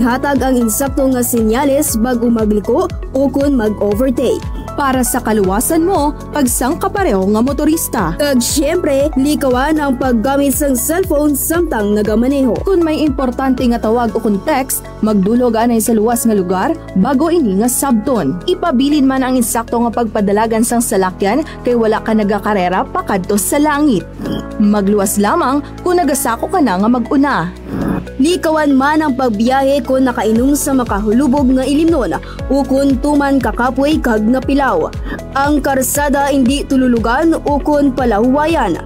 Maghatag ang insakto nga senyales bago magliko o kun mag-overtake. Para sa kaluwasan mo, pagsangkapareho nga motorista. Kag syempre, likawan ang paggamit sang cellphone samtang nagamaneho. Kung may importante nga tawag o kung text, magdulog anay sa luwas nga lugar bago ini nga sabton. Ipabilin man ang insakto nga pagpadalagan sang salakyan kay wala ka nagakarera pakadto sa langit. Magluwas lamang kung nagasako ka na nga mag-una. Likawan man ang pagbiyahe kung nakainom sa makahulubog nga ilimnon o kung tuman kakapway kag napilaw. Ang karsada hindi tululugan o kung palahuwayan.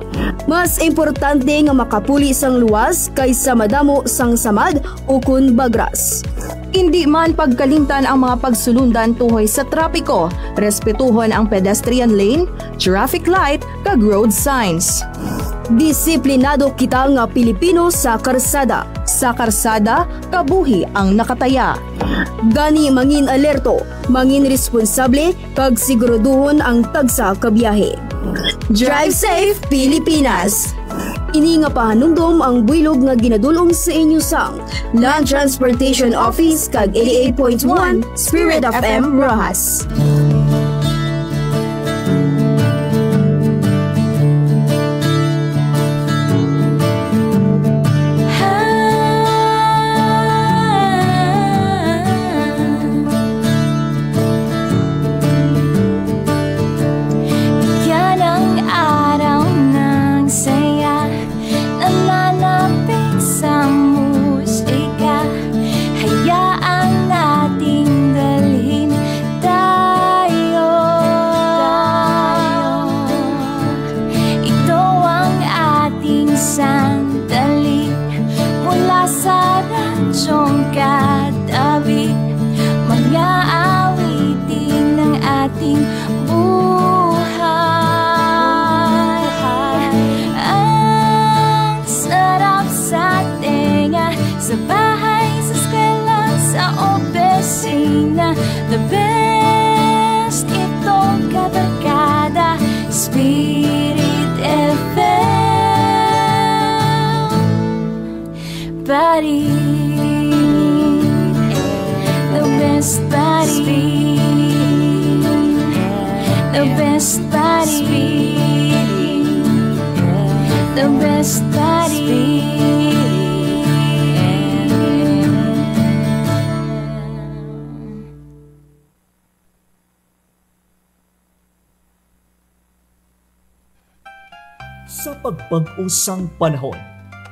Mas importante nga makapuli sang luwas kaysa madamo sang samad o kung bagras. Hindi man pagkalimtan ang mga pagsulundan tuhoy sa trapiko. Respetuhon ang pedestrian lane, traffic light, kag road signs. Disiplinado kita nga Pilipino sa karsada. Sa karsada, kabuhi ang nakataya. Gani mangin alerto, mangin responsable, kag siguraduhon ang tagsa kabiyahe. Drive safe, Pilipinas! Ini nga pahanumdom ang buylog nga ginadulong sa inyo sang Land Transportation Office kag 88.1 Spirit FM Rojas. The best itong kabarkada Spirit FM Buddy The best buddy The best buddy The best buddy Sa pagpag-usang panahon,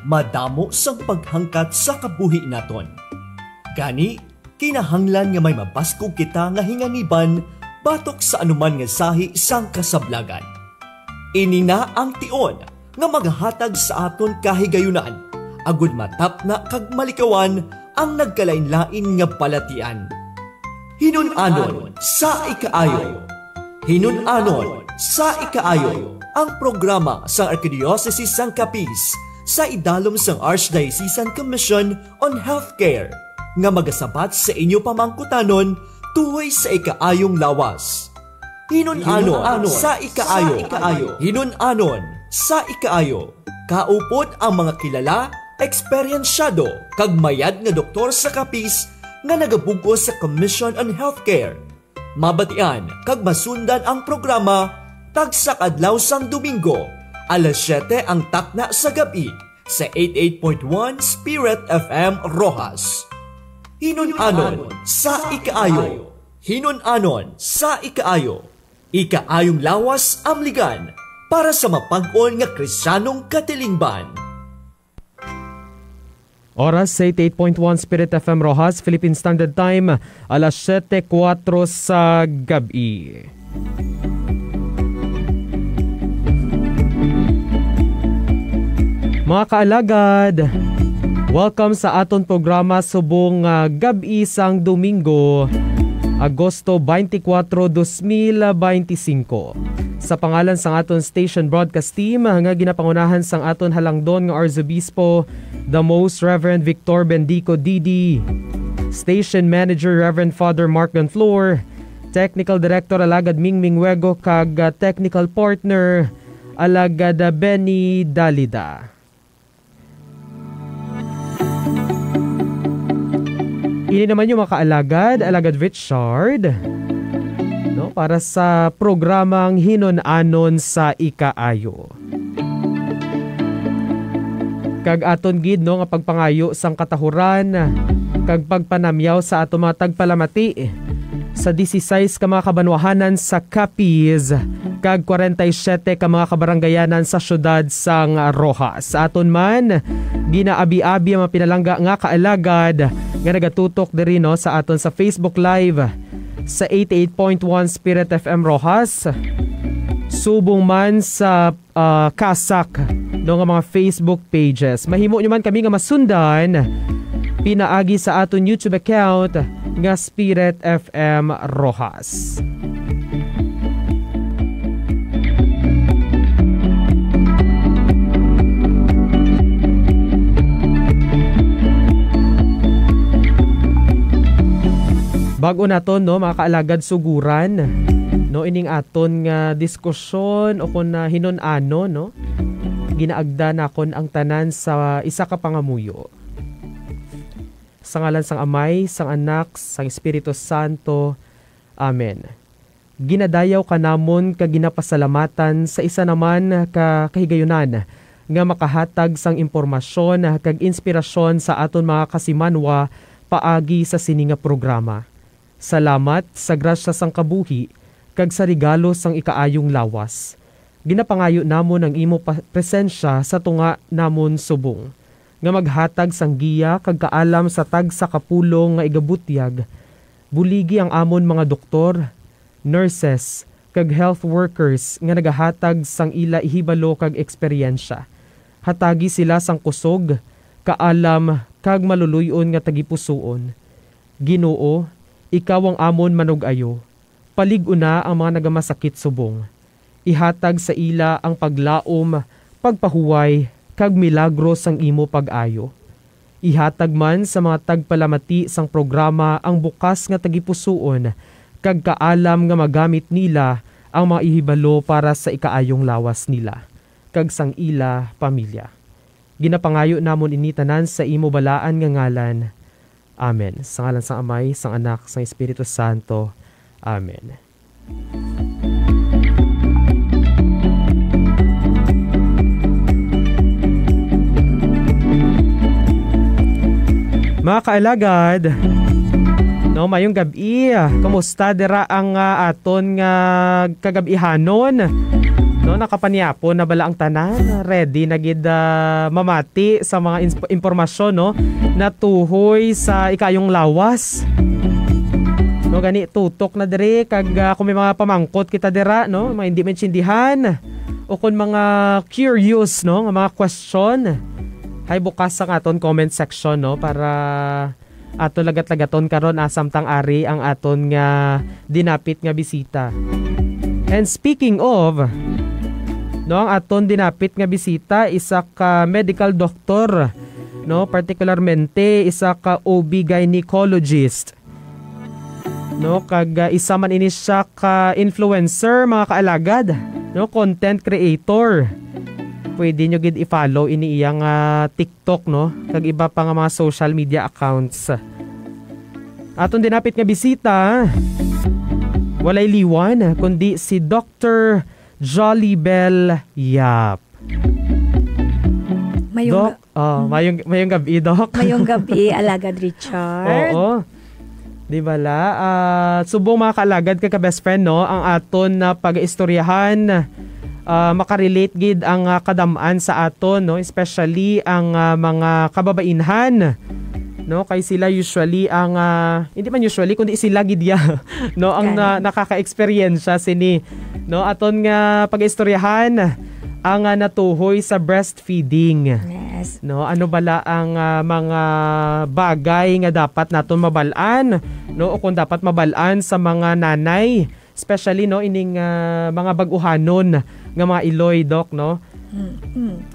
madamo sang paghangkat sa kabuhi naton. Gani, kinahanglan nga may mabaskog kita nga hinganiban batok sa anuman nga sahi sang kasablagan. Ini na ang tion nga maghatag sa aton kahigayunan, agud matapna kag malikawan ang nagkalain-lain nga palatian. Hinun-anon sa ikaayo. Hinun-anon sa ikaayo. Ang programa sa Archdiocese sang Capiz sa idalom sang Archdiocesan Commission on Healthcare nga magasabat sa inyo pamangkutanon tuhoy sa ikaayong lawas. Hinun-anon sa ikaayo. Hinun-anon sa ikaayo. Kaupod ang mga kilala, eksperyensyado kag mayad nga doktor sa Capiz nga nagabugos sa Commission on Healthcare. Mabatian kag masundan ang programa tagsa adlaw sang Domingo, alas 7 ang takna sa gabi sa 88.1 Spirit FM Rojas. Hinun-anon sa ikaayo. Hinun-anon sa ikaayo. Ikaayong lawas amligan para sa mapag-on nga Kristiyanong katilingban. Oras sa 88.1 Spirit FM Rojas, Philippine Standard Time, alas 7:04 sa gabi. Mga kaalagad, welcome sa aton programa subong gabi sang Domingo, Agosto 24, 2025. Sa pangalan sang aton station broadcast team nga ginapangunahan sang aton halangdon nga Arzobispo, the Most Reverend Victor Bendico Didi, Station Manager Reverend Father Mark Gonflor, Technical Director Alagad Mingming Wego kag Technical Partner Alagad Benny Dalida. Ini naman yung mga kaalagad, Alagad Richard, no, para sa programang Hinon-anon sa Ikaayo. Kag aton gid no nga pagpangayo sang katahuran, kag pagpanamyaw sa ato mga tagpalamati sa 16 ka mga kabanwahanan sa Capiz, kag 47 ka mga kabaranggayanan sa syudad sang Rojas. Sa aton man, ginaabi-abi ang mga pinalangga nga kaalagad nga nagatutok diri no sa aton sa Facebook Live sa 88.1 Spirit FM Rojas. Subong man sa Kasak no nga mga Facebook pages. Mahimo nyo man kami nga masundan pinaagi sa aton YouTube account nga Spirit FM Rojas. Bago naton no mga kaalagad suguran no ining aton nga diskusyon o kun hinon-ano no ginaagda nakon ang tanan sa isa ka pangamuyo. Sa ngalan sang Amay, sang Anak, sang Espiritu Santo. Amen. Ginadayaw ka namon ka ginapasalamatan sa isa naman ka kahigayunan nga makahatag sang impormasyon kag inspirasyon sa aton mga kasimanwa paagi sa sininga programa. Salamat sa grasya sang kabuhi kag sa regalo sang ikaayong lawas. Ginapangayo namon ang imo presensya sa tunga namon subong nga maghatag sang giya kag kaalam sa tag sa kapulong nga igabutyag. Buligi ang amon mga doktor, nurses kag health workers nga nagahatag sang ila ihibalo kag eksperyensya. Hatagi sila sang kusog, kaalam kag maluluyon nga tagipusoon. Ginoo, ikaw ang amon manugayo. Palig-una ang mga nagamasakit subong. Ihatag sa ila ang paglaom, pagpahuway, kag milagro sang imo pag-ayo. Ihatag man sa mga tagpalamati sang programa ang bukas nga tagipusoon, kag kaalam nga magamit nila ang mga ihibalo para sa ikaayong lawas nila, kag sang ila pamilya. Ginapangayo namon initanan sa imo balaan nga ngalan. Amen. Sa ngalan sang Amay, sang Anak, sang Espiritu Santo. Amen. Mga kaalagad, no, mayong gabi, kamusta dira ang aton nga kagabihanon? No, nakapanyapon na bala ang tanan, ready na gid mamati sa mga impormasyon no natuhoy sa ikayong lawas. No, gani tutok na diri kag kung may mga pamangkot kita dira no, mga hindi maintindihan o kung mga curious no, nga mga question, hay bukas sa aton comment section no para aton lagat-lagaton karon asamtang ari ang aton nga dinapit nga bisita. And speaking of no, ang aton dinapit nga bisita isa ka medical doctor no, particularmente isa ka OB gynecologist. No, kag isa man ini siya ka influencer mga kaalagad, no, content creator. Pwede nyo gid i-follow ini iyang TikTok no, kag iba pa nga mga social media accounts. Aton dinapit nga bisita, walay liwan kundi si Dr. Jollibel Yap. Mayong gabi, Doc. Mayong gabi, Alagad Richard. Oo. Di bala? Subong mga kaalagad ka best friend, no? Ang aton na pag-istoryahan, makarelate gid ang kadamaan sa aton, no? Especially ang mga kababainhan. No, kay sila usually ang hindi man usually kundi sila gid ya no ang nakaka-experience sini no aton nga pag-istoryahan ang natuhoy sa breastfeeding. Yes. No, ano bala ang mga bagay nga dapat naton mabalaan no o kung dapat mabalaan sa mga nanay, especially no ining mga bag-uhanon nga mga iloy, Doc, no.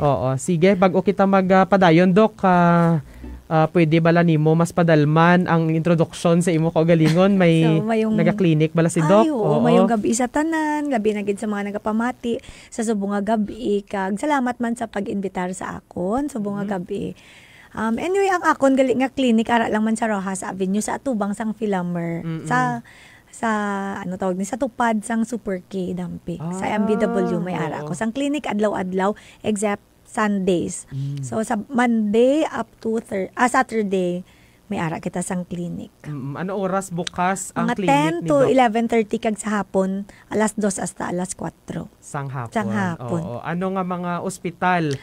Oo, sige, bago kita magpadayon, Doc, pwede bala nimo mas padalman ang introduction sa imo kaugalingon, may so, naga-clinic bala si Doc? Ay, oo, mayong gabi sa tanan, gabi na gid sa mga nagapamati sa subong nga gabi, kag salamat man sa pag-inbitar sa akon subong nga gabi. Anyway, ang akon gali nga clinic ara lang man sa Rojas Avenue sa atubang sang Philamer. Sa ano tawag ni sa tupad sang Super K Dampi. Sa MBW may ara ko. Sang clinic adlaw-adlaw except Sundays. So sa Monday up to Saturday may ara kita sang clinic. Ano oras bukas ang Mga clinic 10 ni to Doc? 11:30 kag sa hapon, alas 2 hasta alas 4. Sang hapon. Sang hapon. Oo. Ano nga mga ospital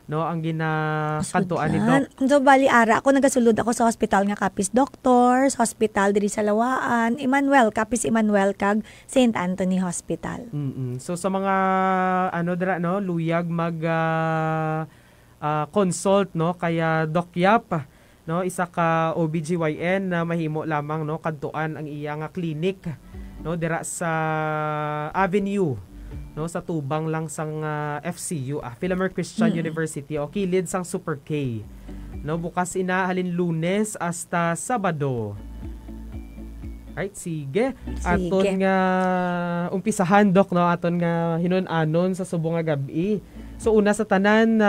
no ang ginakantuan ni Doc? So bali ara ako nagasulod ako sa hospital nga Kapis Doctors, hospital diri sa Lawaan, Kapis Emmanuel kag St. Anthony Hospital. So sa mga ano dira no luyag mag consult no kaya Doc Yap no isa ka OBGYN na mahimo lamang no kadtuan ang iya nga clinic no dira sa Avenue no sa tubang lang sang FCU Philamer Christian University o kilid sang Super K no bukas ina halin Lunes hasta Sabado. Right, sige. Aton nga umpisahan Doc no aton nga hinon-anon sa subong nga gabi. So una sa tanan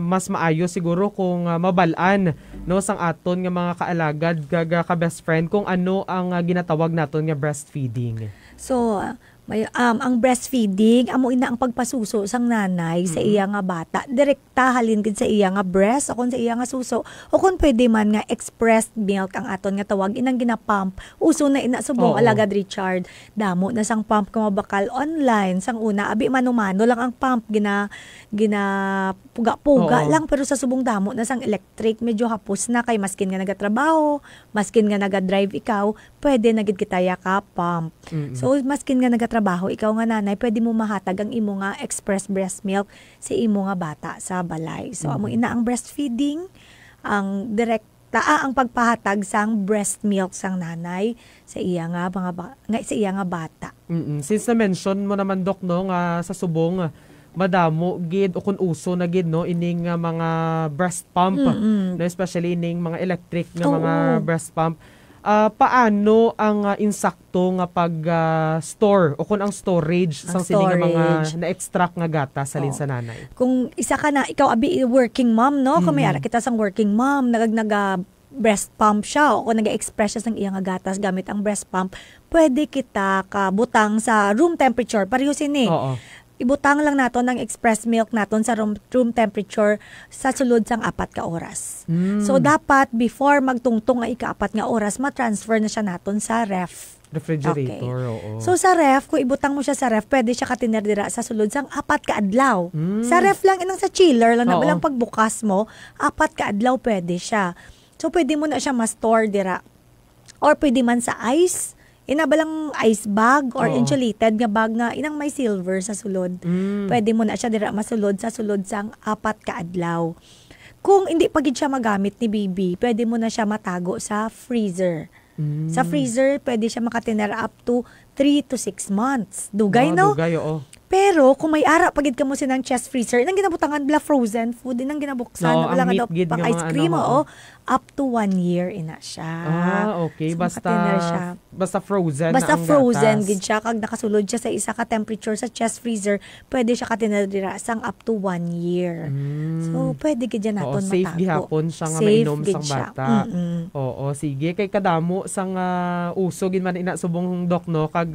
mas maayo siguro kung mabalaan no sang aton nga mga kaalagad ka best friend kung ano ang ginatawag naton nga breastfeeding. So ang breastfeeding amo ina ang pagpasuso sang nanay sa iya nga bata direkta halin gid sa iya nga breast o kun sa iya nga suso o kun pwede man nga expressed milk ang aton nga tawag inang ginapump uso na ina subong alagad Richard damo na sang pump ka mabakal online sang una abi mano-mano lang ang pump gina puga-puga lang pero sa subong damo na sang electric medyo hapos na kay maskin nga nagatrabaho maskin nga nagadrive ikaw pwede na gid kitaya ka pump so maskin nga trabaho, ikaw nga nanay, pwede mo mahatag ang imo nga express breast milk sa imo nga bata sa balay. So, amo ina ang breastfeeding, ang ang pagpahatag sang breast milk sang nanay sa iya nga sa iya nga bata. Since na-mention mo naman Doc no nga sa subong madamo gid o kun uso na gid no ining mga breast pump no especially ining mga electric nga mga breast pump. Paano ang insakto nga pag-store o kung ang storage sang sini nga mga na-extract nga gata sa sa nanay? Kung isa ka na, ikaw abi working mom, no? Kung may ara kita sang working mom, naga breast pump siya o kung nag-express siya sang iyang gatas gamit ang breast pump, pwede kita kabutang sa room temperature. Pareho sini. Ibutang lang naton ang express milk naton sa room temperature sa sulod sang 4 ka oras. So dapat before magtungtong nga ika-4 nga oras ma-transfer na siya naton sa refrigerator. So sa ref, kung ibutang mo siya sa ref, pwede siya katinerdira sa sulod sang 4 ka adlaw. Sa ref lang inang sa chiller lang na walang pagbukas mo, 4 ka adlaw pwede siya. So pwede mo na siya ma-store dira. Or pwede man sa ice. Inabalang ice bag or insulated nga bag nga inang may silver sa sulod. Pwede mo na siya dira masulod sa sulod sang 4 ka adlaw. Kung hindi pa gid siya magamit ni baby, pwede mo na siya matago sa freezer. Sa freezer, pwede siya makatiner up to 3 to 6 months. Dugay, no? Dugay, oo. Pero, kung may ara, pagid ka mo sinang chest freezer, inang ginabutangan, bla frozen food, inang ginabuksan, wala nga daw pang ice cream, up to 1 year ina siya. Okay. So, basta frozen basta na ang frozen, gatas. gid siya. Kag nakasulod siya sa isa ka temperature sa chest freezer, pwede siya katinadira sang up to 1 year. So, pwede gid yan naton matago. Safe gihapon siya nga mainom sang bata. Oo, sige. Kay kadamo sang uso, gid man ina subong Doc, no? Kag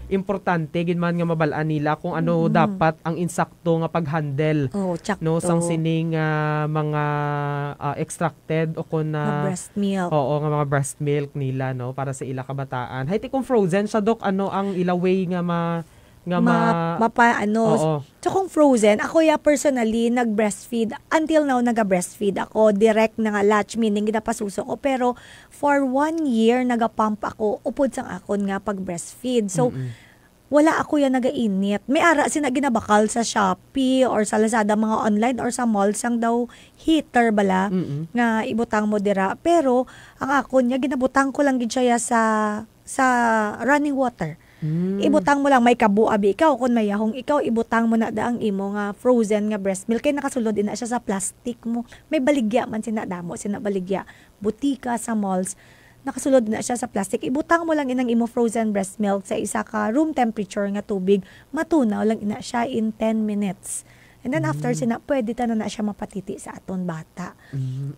importante, gid man nga mabalaan nila kung ano dapat ang insakto nga pag-handle no sang sining mga extracted o kun breast milk. Oo, nga mga breast milk nila no para sa ila kabataan. Hay kung frozen siya Doc, ano ang ila way nga So kung frozen, ako personally nag-breastfeed. Until now, nag-breastfeed ako. Direct na nga latch, meaning ginapasuso ko. Pero for 1 year, nag-pump ako. Upod sang akon nga pag-breastfeed. So, wala ako yan nagainit. May ara sina ginabakal sa Shopee or sa Lazada, mga online or sa mall sang daw heater bala nga ibutang mo dira. Pero ang ako niya ginabutang ko lang gid siya sa running water. Ibutang mo lang may kabuabi ikaw kun may yahong ikaw ibutang mo na daang imo nga frozen nga breast milk kay nakasulod ina siya sa plastic mo. May baligya man sina damo sina baligya. Butika sa malls nakasulod na siya sa plastic. Ibutang mo lang inang imo frozen breast milk sa isa ka room temperature nga tubig. Matunaw lang ina siya in 10 minutes. And then after sina, pwede ta na siya mapatiti sa aton bata.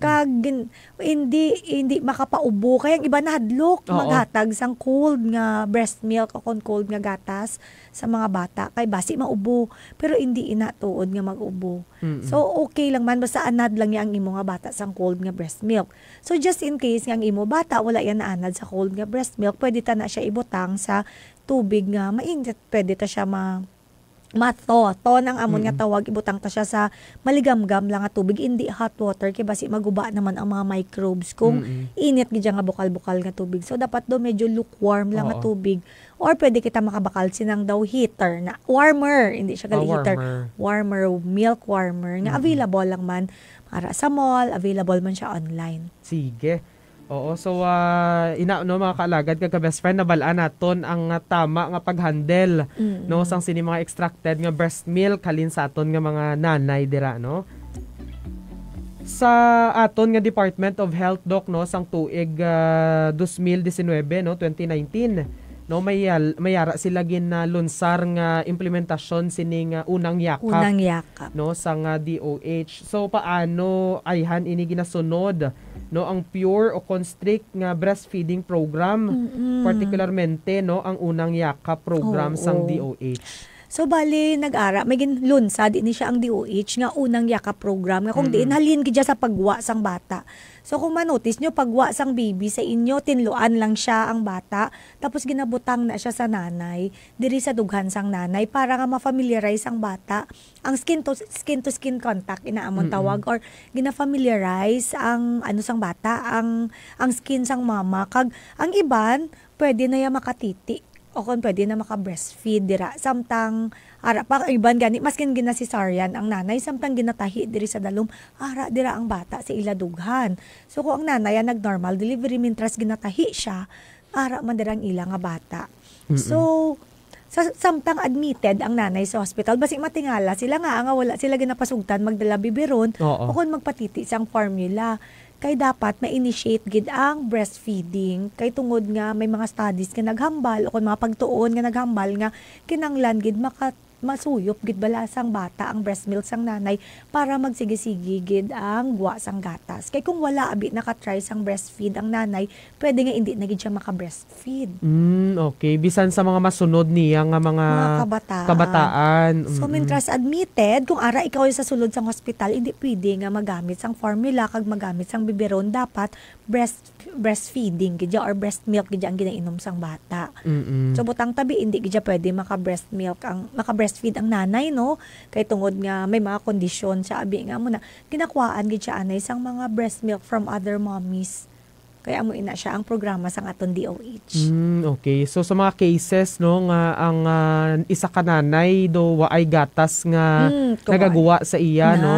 Kag hindi makapaubo kaya ang iba nahadlok maghatag sang cold nga breast milk o cold nga gatas sa mga bata kay basi maubo pero hindi ina tuod nga mag-ubo. So okay lang man basta anad lang yang imo nga bata sang cold nga breast milk. So just in case nga ang imo bata wala yan naanad sa cold nga breast milk, pwede ta na siya ibutang sa tubig nga mainit, pwede ta siya mato ng amon nga tawag, ibutang ta siya sa maligamgam lang nga tubig, hindi hot water kay basi maguba naman ang mga microbes kung init gid nga bukal-bukal nga tubig. So dapat do medyo lukewarm lang nga tubig, or pwede kita makabakal sinang daw heater na warmer, hindi siya gali heater, warmer, milk warmer nga available lang man para sa mall, available man siya online. Sige. Oo, so mga kaalagad kag best friend nabalaan naton ang tama nga paghandle no sang sini mga extracted nga breast milk halin sa aton nga mga nanay dira no. Sa aton nga Department of Health Doc no sang tuig 2019 no 2019 no may yara sila gin na lunsar nga implementasyon sining unang yakap no sang DOH. So paano ayhan ini ginasunod no ang pure o constrict nga breastfeeding program, particularmente no ang unang yakap program sang DOH. So bali nag-ara may ginlunsad ini siya ang DOH nga unang yakap program nga kung diin halin gid sa pagwa sang bata. So kung manotice nyo, pagwa sang baby sa inyo, tinluan lang siya ang bata, tapos ginabutang na siya sa nanay, diri sa dughan sang nanay, para nga ma-familiarize ang bata. Ang skin to skin contact, inaamon tawag, or gina-familiarize ang sang bata, ang skin sang mama. Kag ang iban, pwede na ya makatiti, o kung pwede na maka-breastfeed dira. Samtang ara pa iban gani maskin ginasisaryan ang nanay, samtang ginatahi diri sa dalom, ara dira ang bata sa iladughan. So kung ang nanay nag-normal delivery mintras ginatahi siya, ara man dira ang ila nga bata. So samtang admitted ang nanay sa hospital, basi matingala sila nga wala sila ginapasugtan magdala biberon o kung magpatiti sang formula. Kay dapat ma-initiate gid ang breastfeeding kay tungod nga may mga studies nga naghambal o kung mga pagtuon nga naghambal nga kinanglan gid masuyop gid balasang bata ang breast milk sang nanay para magsigi-sigi gid ang guwa sang gatas. Kay kung wala abi naka-try sang breastfeed ang nanay, pwede nga hindi na gid siya maka-breastfeed. Okay, bisan sa mga masunod niya nga mga kabataan. So mintras admitted, kung ara ikaw sa sulod sang hospital, hindi pwede nga magamit sang formula kag magamit sang biberon, dapat breastfeeding gid or breast milk gid ang ginainom sang bata. So butang tabi hindi gid pwede maka-breast milk ang maka-breastfeed ang nanay no, kay tungod nga may mga kondisyon sa abi nga muna ginakuhaan gid siya anay sang mga breast milk from other mommies. Kaya amo ina siya ang programa sang aton DOH. Okay. So sa mga cases no nga ang isa ka nanay do waay gatas nga nagagawa sa iya no,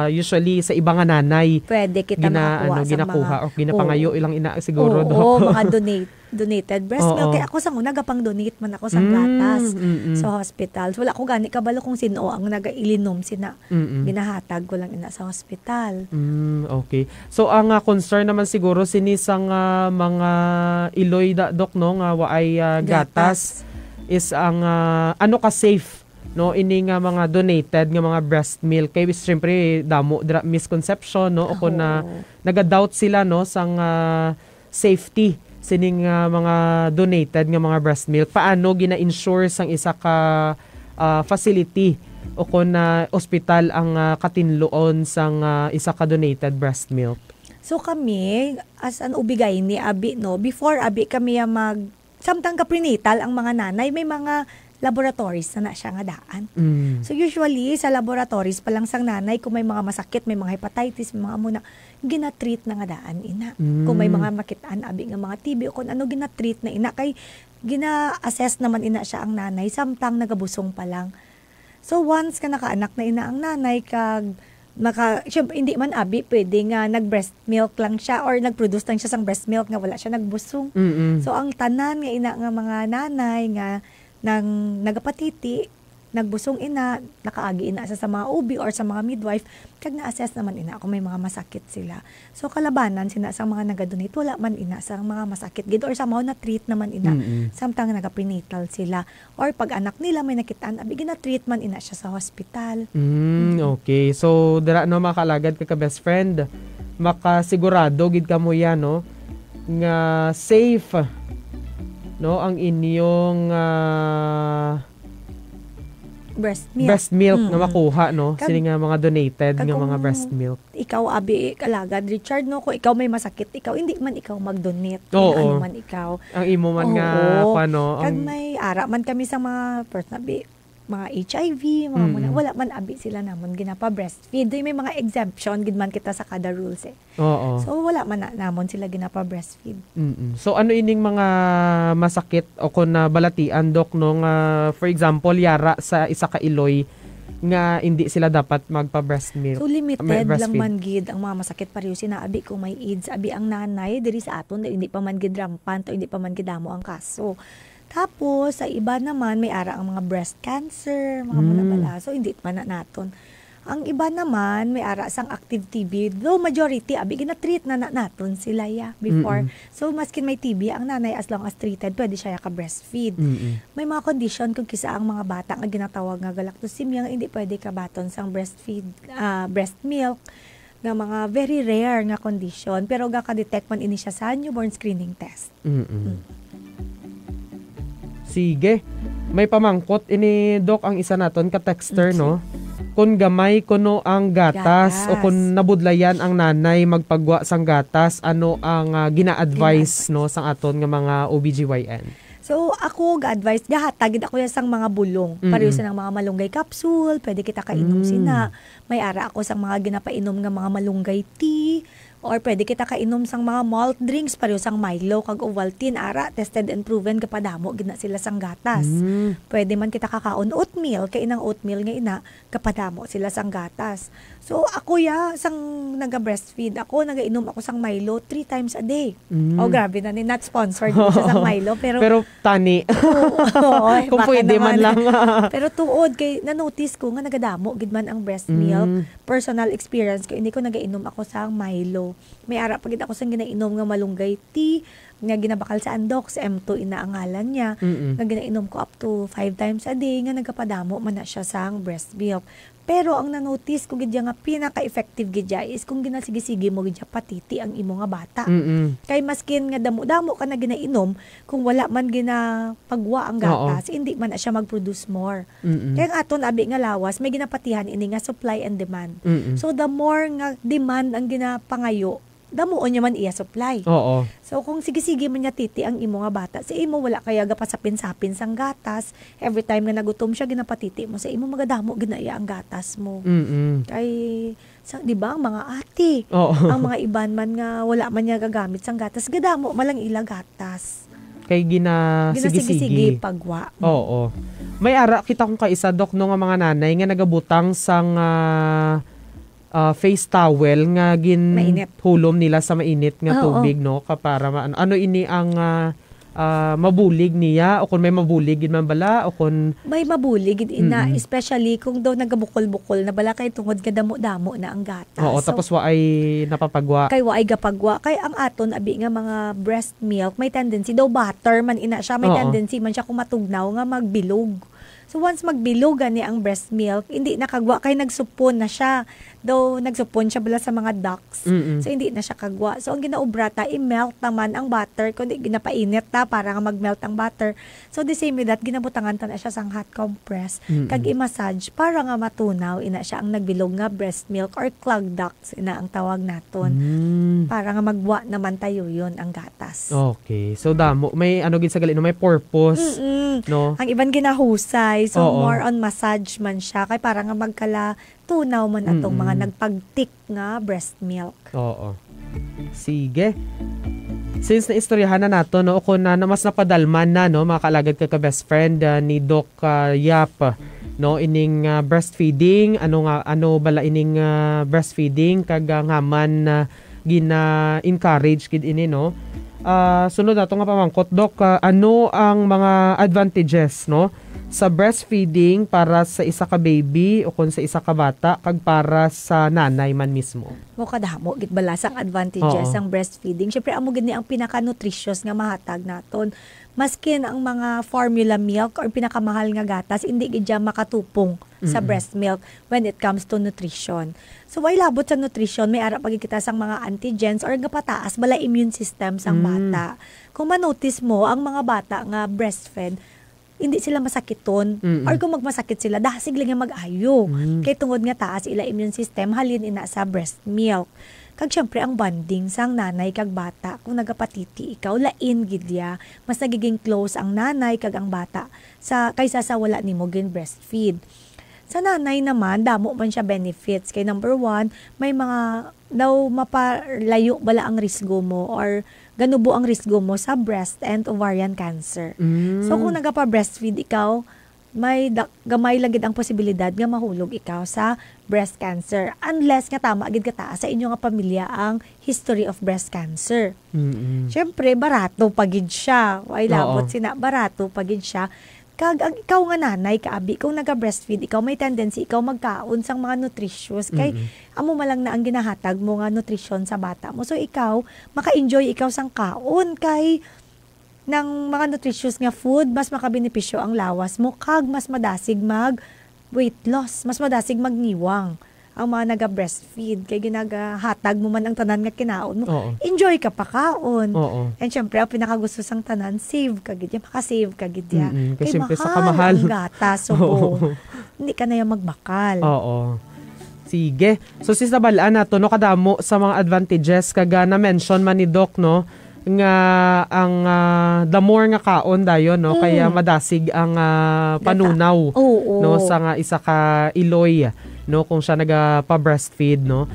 usually sa ibang nga nanay pwede kita makakuha sa ginakuha mga o ginapangayo ilang ina siguro mga donated breast milk. Kaya ako sang una gapang donate man ako sang gatas sa hospital. So, wala ko gani kabalo kung sino ang nagailinom sina. Ginahatag ko lang ina sa hospital. Okay. So ang concern naman siguro sinisang mga iloy dok no nga waay gatas is ang ano ka safe no ini nga mga donated nga mga breast milk kay syempre damo misconception no o kun na naga-doubt sila no sang safety sining mga donated nga mga breast milk. Paano gina-insure sang isa ka facility o kung ospital ang katinloon sang isa ka donated breast milk? So kami, as an ubigay ni abi no, before abi kami samtang ka prenatal ang mga nanay, may mga laboratories na siya nga daan. So usually, sa laboratories pa lang sang nanay, kung may mga masakit, may mga hepatitis, may mga muna, ginatreat na nga daan ina. Kung may mga makitaan, abi nga mga TB, o kung ano ginatreat na ina, kay gina-assess naman ina siya ang nanay, samtang nagabusong pa lang. So once ka nakaanak na ina ang nanay, kag syempre, hindi man abi, pwede nga nag-breast milk lang siya or nag-produce lang siya sang breast milk nga wala siya nagbusong. So ang tanan nga ina nga mga nanay nga nang nagapatiti, nagbusong ina, nakaagi ina sa mga OB or sa mga midwife, kag na-assess naman ina kung may mga masakit sila. So kalabanan sina sa mga nagadonate, wala man ina sa mga masakit gid or sa mga na-treat naman ina samtang naga-prenatal sila. Or pag anak nila may nakitaan, abi gina-treat man ina siya sa hospital. Okay. So dira no makalagad ka best friend, makasigurado gid ka mo yan no nga safe no ang inyong breast milk nga makuha no sini nga mga donated nga mga breast milk. Ikaw abi kalagad Richard no, kung ikaw may masakit ikaw hindi man ikaw mag-donate. Oo. Ano man ikaw ang imo man nga paano kag may ara man kami sa mga person abi mga HIV, mga muna, wala man abi sila namon ginapa-breastfeed. May mga exemption gid man kita sa kada rules eh. Oo. So wala man namon sila ginapa-breastfeed. So ano ining mga masakit o kung balatian dok no nga for example yara sa isa ka iloy nga hindi sila dapat magpa-breast milk. So limited lang man gid ang mga masakit pareho sinaabi kung may AIDS, abi ang nanay diri sa aton hindi pa man gid rampant o hindi pa man gid damo ang kaso. Tapos, sa iba naman, may ara ang mga breast cancer, mga bala. So, hindi pa na naton. Ang iba naman, may ara sang active TB. Though majority, abi, gina-treat na naton sila before. So, maskin may TB, ang nanay, as long as treated, pwede siya ka-breastfeed. May mga condition kung kisa ang mga bata nga ginatawag nga galactosemia, hindi pwede ka baton sang breast milk nga mga very rare nga condition. Pero gaka-detect man ini siya sa newborn screening test. Sige. May pamangkot ini Doc ang isa naton ka texter no. Kung gamay kuno ang gatas o kung nabudlayan ang nanay magpagwa sang gatas, ano ang gina-advise no sang aton nga mga OBGYN? So ako ga-advise gahatagid ako sang mga bulong. Pareho sa ng mga malunggay capsule, pwede kita kainom sina. May ara ako sang mga ginapainom nga mga malunggay tea. Or pwede kita kainom sang mga malt drinks, pareho sang Milo, kag Ovaltine, ara, tested and proven kapadamo, gina sila sang gatas. Pwede man kita kakaon oatmeal, kay inang oatmeal nga ina, kapadamo sila sang gatas. So ako sang naga-breastfeed, ako nagainom ako sang Milo 3 times a day. Oh, grabe na ni, not sponsored siya sang Milo, pero tani. Kung pwede man lang. Pero tuod, kay na-notice ko nga nagadamo, gid man ang breast milk. Personal experience ko, hindi ko nagainom ako sang Milo. May ara pagid ako sang ginainom nga malunggay tea nga ginabakal sa Andox M2 ina ang ngalan niya nga ginainom ko up to 5 times a day nga nagapadamo man na siya sang breast milk. Pero ang na-notice ko gid nga pinaka-effective gid is kung ginasigi-sige mo gid patiti ang imo nga bata. Kay maskin nga damo-damo ka na ginainom, kung wala man ginapagwa ang gatas, hindi man na siya mag-produce more. Kaya ang aton abi nga lawas may ginapatihan ini nga supply and demand. So the more nga demand ang ginapangayo, damuon niya man iya supply. So kung sige-sige man niya titi ang imo nga bata, sa imo wala kaya gapasapin-sapin sang gatas, every time nga nagutom siya ginapatiti mo, sa imo magadamo ginaya ang gatas mo. Kay di ba ang mga ate, ang mga iban man nga wala man niya gagamit sang gatas, gadamo malang ila gatas. Kay ginasigi-sige pagwa. May ara kita kung kaisa Doc no nga mga nanay nga nagabutang sang face towel nga hulom nila sa mainit nga tubig no para ano ini ang mabulig niya o kung may mabulig gid man bala o kung may mabulig gid ina especially kung daw nagabukol-bukol na bala kay tungod ka damo-damo na ang gatas. Tapos waay napapagwa. Kay waay gapagwa kay ang aton abi nga mga breast milk may tendency daw butter man ina siya may tendency man siya kumatugnaw nga magbilog. So once magbilog ni ang breast milk, hindi nakagwa kay nagsupon na siya. Though nagsupon siya bala sa mga ducts. So hindi na siya kagwa. So ang ginaobra ta i-melt naman ang butter kundi ginapainit ta para nga mag-melt ang butter. So the same with that ginabutangan ta na siya sang hot compress kag i-massage para nga matunaw ina siya ang nagbilog nga breast milk or clogged ducts ina ang tawag naton. Para nga magwa naman tayo yon ang gatas. Okay. So damo may ano gid sa gali no may purpose no. Ang iban ginahusay. So more on massage man siya kay para nga magkala tunaw man atong mga nagpagtik nga breast milk. Sige. Since naistoryahan na nato no kung na mas napadalman na no makalagad ka best friend ni Doc Yap no ining breastfeeding ano bala ining breastfeeding kag ngaman gina-encourage kid ini no. Sunod nato nga pamangkot Doc ano ang mga advantages no sa breastfeeding para sa isa ka baby o kung sa isa ka bata kag para sa nanay man mismo? Mo kadamo gid balasang advantages Oo. ang breastfeeding. Syempre amo gid ni ang pinaka-nutritious nga mahatag naton. Maskin ang mga formula milk or pinakamahal nga gatas, hindi gid siya makatupong sa breast milk when it comes to nutrition. So why labot sa nutrition, may ara pag kita sang mga antigens or gapataas bala immune system sang bata. Kung manotice mo ang mga bata nga breastfed, hindi sila masakiton or kung magmasakit sila dasig lang nga mag-ayo kay tungod nga taas ila immune system halin ina sa breast milk. Kag syempre ang bonding sang nanay kag bata, kung nagapatiti ikaw lain gid ya, mas nagiging close ang nanay kag ang bata kaysa sa wala nimo gin breastfeed. Sa nanay naman, damo man siya benefits. Kay number 1, may mga daw mapalayo bala ang risgo mo or ganubo ang risgo mo sa breast and ovarian cancer. So kung nagapa-breastfeed ikaw, may gamay lang gid ang posibilidad nga mahulog ikaw sa breast cancer unless nga tama gid ka sa inyo nga pamilya ang history of breast cancer. Syempre barato pagid siya. Ay labot sina barato pagid siya. Kag ang ikaw nga nanay kaabi kung naga-breastfeed ikaw may tendency ikaw magkaon sang mga nutritious kay amo malang na ang ginahatag mo nga nutrition sa bata mo. So ikaw maka-enjoy ikaw sang kaon kay ng mga nutritious nga food, mas makabenepisyo ang lawas mo kag mas madasig mag weight loss, mas madasig magniwang ang mga naga-breastfeed kay ginagahatag mo man ang tanan nga kinaon mo. Enjoy ka pa kaon. And syempre ang pinakagusto sang tanan save ka gid ya, maka-save ka gid ya. Kay Kasi sa mahal kamahal ang gatas so hindi ka na yung magbakal. Sige. So sisabalaan nato no kadamo sa mga advantages kaga na mention man ni Doc no nga ang the more nga kaon dayon no kaya madasig ang panunaw no sa nga isa ka iloy no kung siya nagapa-breastfeed no.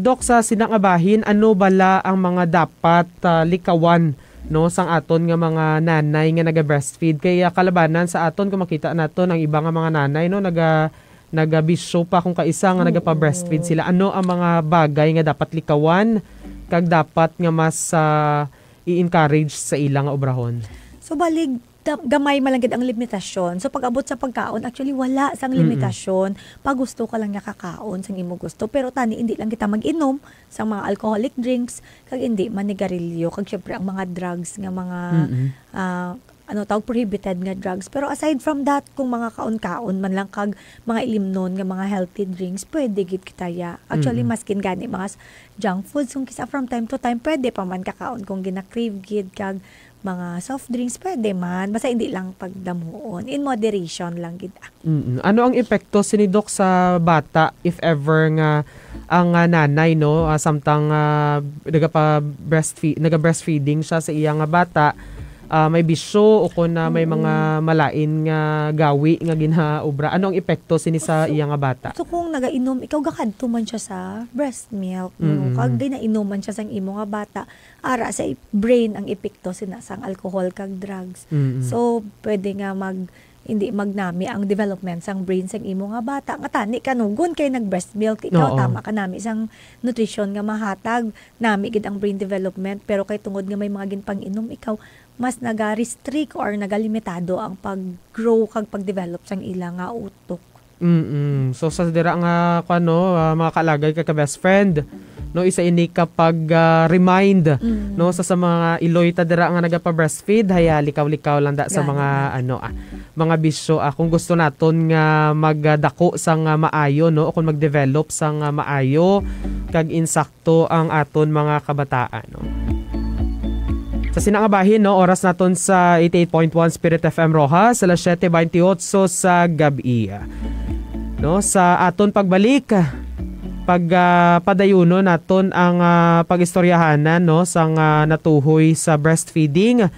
Doc, sa sinangabahin ano bala ang mga dapat likawan no sang aton nga mga nanay nga naga-breastfeed kaya kalabanan sa aton kung makita naton ang iba nga mga nanay no nagabisyo pa kung kaisa nga nagapa-breastfeed sila, ano ang mga bagay nga dapat likawan kag dapat nga mas i-encourage sa ilang obrahon? So balig gamay malanggid ang limitasyon. So pag abot sa pagkaon, actually wala sang limitasyon. Pag gusto ka lang nga kakaon sang imo gusto, pero tani hindi lang kita mag-inom sa mga alcoholic drinks kag hindi manigarilyo kag syempre ang mga drugs nga mga prohibited nga drugs. Pero aside from that, kung mga kaon-kaon man lang kag mga ilimnon nga mga healthy drinks, pwede gid kita ya. Actually maskin gani mga junk foods kung kisa from time to time pwede pa man kakaon kung gina-crave gid kag mga soft drinks pwede man, basta hindi lang pagdamuon, in moderation lang gid. Ano ang epekto sinidok sa bata if ever nga ang nanay no samtang naga-breastfeeding siya sa iyang bata, may bisyo o kung may mga malain nga gawi nga ginaobra, ano ang epekto sini sa iyang bata? So kung nagainom ikaw gakadto man siya sa breast milk no? Kag ginainom man siya sang imo nga bata, ara sa brain ang epekto sina sang alcohol kag drugs. So pwede nga hindi magnami ang development sang brain sang imo nga bata. Nga tani kanugon kay nag-breast milk ikaw, tama ka nami sang nutrition nga mahatag nami gid ang brain development, pero kay tungod nga may mga ginpang-inom ikaw, mas naga-restrict or nagalimitado ang pag-grow kag pag-develop sang ilang nga utok. So sa dira nga mga kalagay ka best friend no, isa ini kapag remind no sa mga iloy ta dira nga nagapa-breastfeed, haya likaw-likaw lang da sa mga mga bisyo kung gusto naton nga magdako sang maayo no o kung mag-develop sang maayo kag insakto ang aton mga kabataan no. Sa sinangabahin no, oras naton sa 88.1 Spirit FM Rojas, alas 7:28 sa gabi. No, sa aton pagbalik, pagpadayuno naton ang pagistoryahanan no sang natuhoy sa breastfeeding.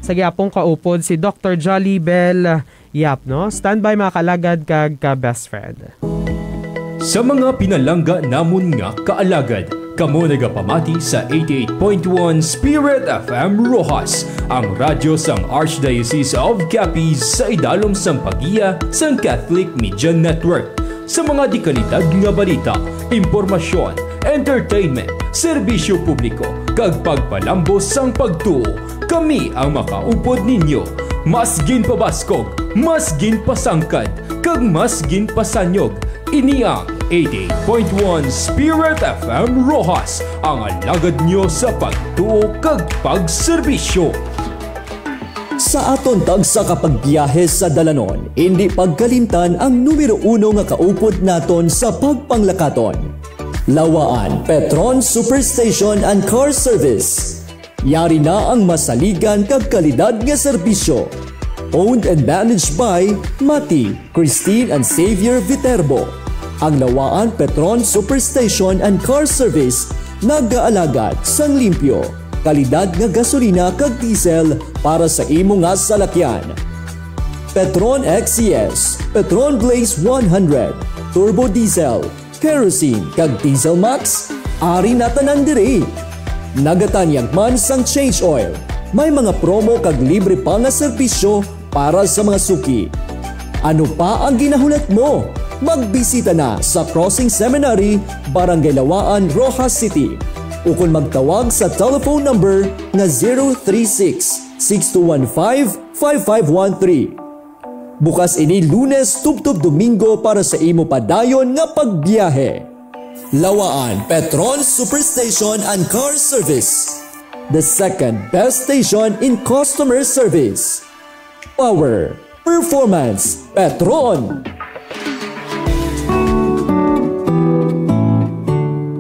Sa gyapong kaupod si Dr. Jolly Bell Yap no. Standby mga kalagad kag ka best friend. Sa mga pinalangga namon nga kaalagad, kamo nagapamati sa 88.1 Spirit FM Rojas, ang radyo sang Archdiocese of Capiz sa idalom sang pagiya sang Catholic Media Network. Sa mga dikalidad nga balita, impormasyon, entertainment, serbisyo publiko, kag pagpalambos sang pagtuo, kami ang makaupod ninyo. Mas ginpabaskog, mas ginpasangkad, kag mas ginpasanyog. Ini ang 88.1 Spirit FM Rojas, ang alagad nyo sa pagtuo kag pagserbisyo. Sa aton tagsa kapagbiyahe sa dalanon, hindi pagkalimtan ang numero 1 nga kaupod naton sa pagpanglakaton. Lawaan Petron Superstation and Car Service. Yari na ang masaligan kag kalidad nga serbisyo. Owned and managed by Mati, Christine and Xavier Viterbo. Ang Lawaan Petron Superstation and Car Service nag-aalagad sang limpyo, kalidad nga gasolina kag diesel para sa imo nga salakyan. Petron XCS, Petron Blaze 100, Turbo Diesel, Kerosene kag Diesel Max, ari na tanan diri. Nagatanyag man sang change oil. May mga promo kag libre pa nga serbisyo para sa mga suki. Ano pa ang ginahulat mo? Magbisita na sa Crossing Seminary, Barangay Lawaan, Rojas City. O kung magtawag sa telephone number na 036-6215-5513. Bukas ini Lunes, tubtob Domingo para sa imo padayon nga pagbiyahe. Lawaan Petron Superstation and Car Service, the second best station in customer service. Power, performance, Petron.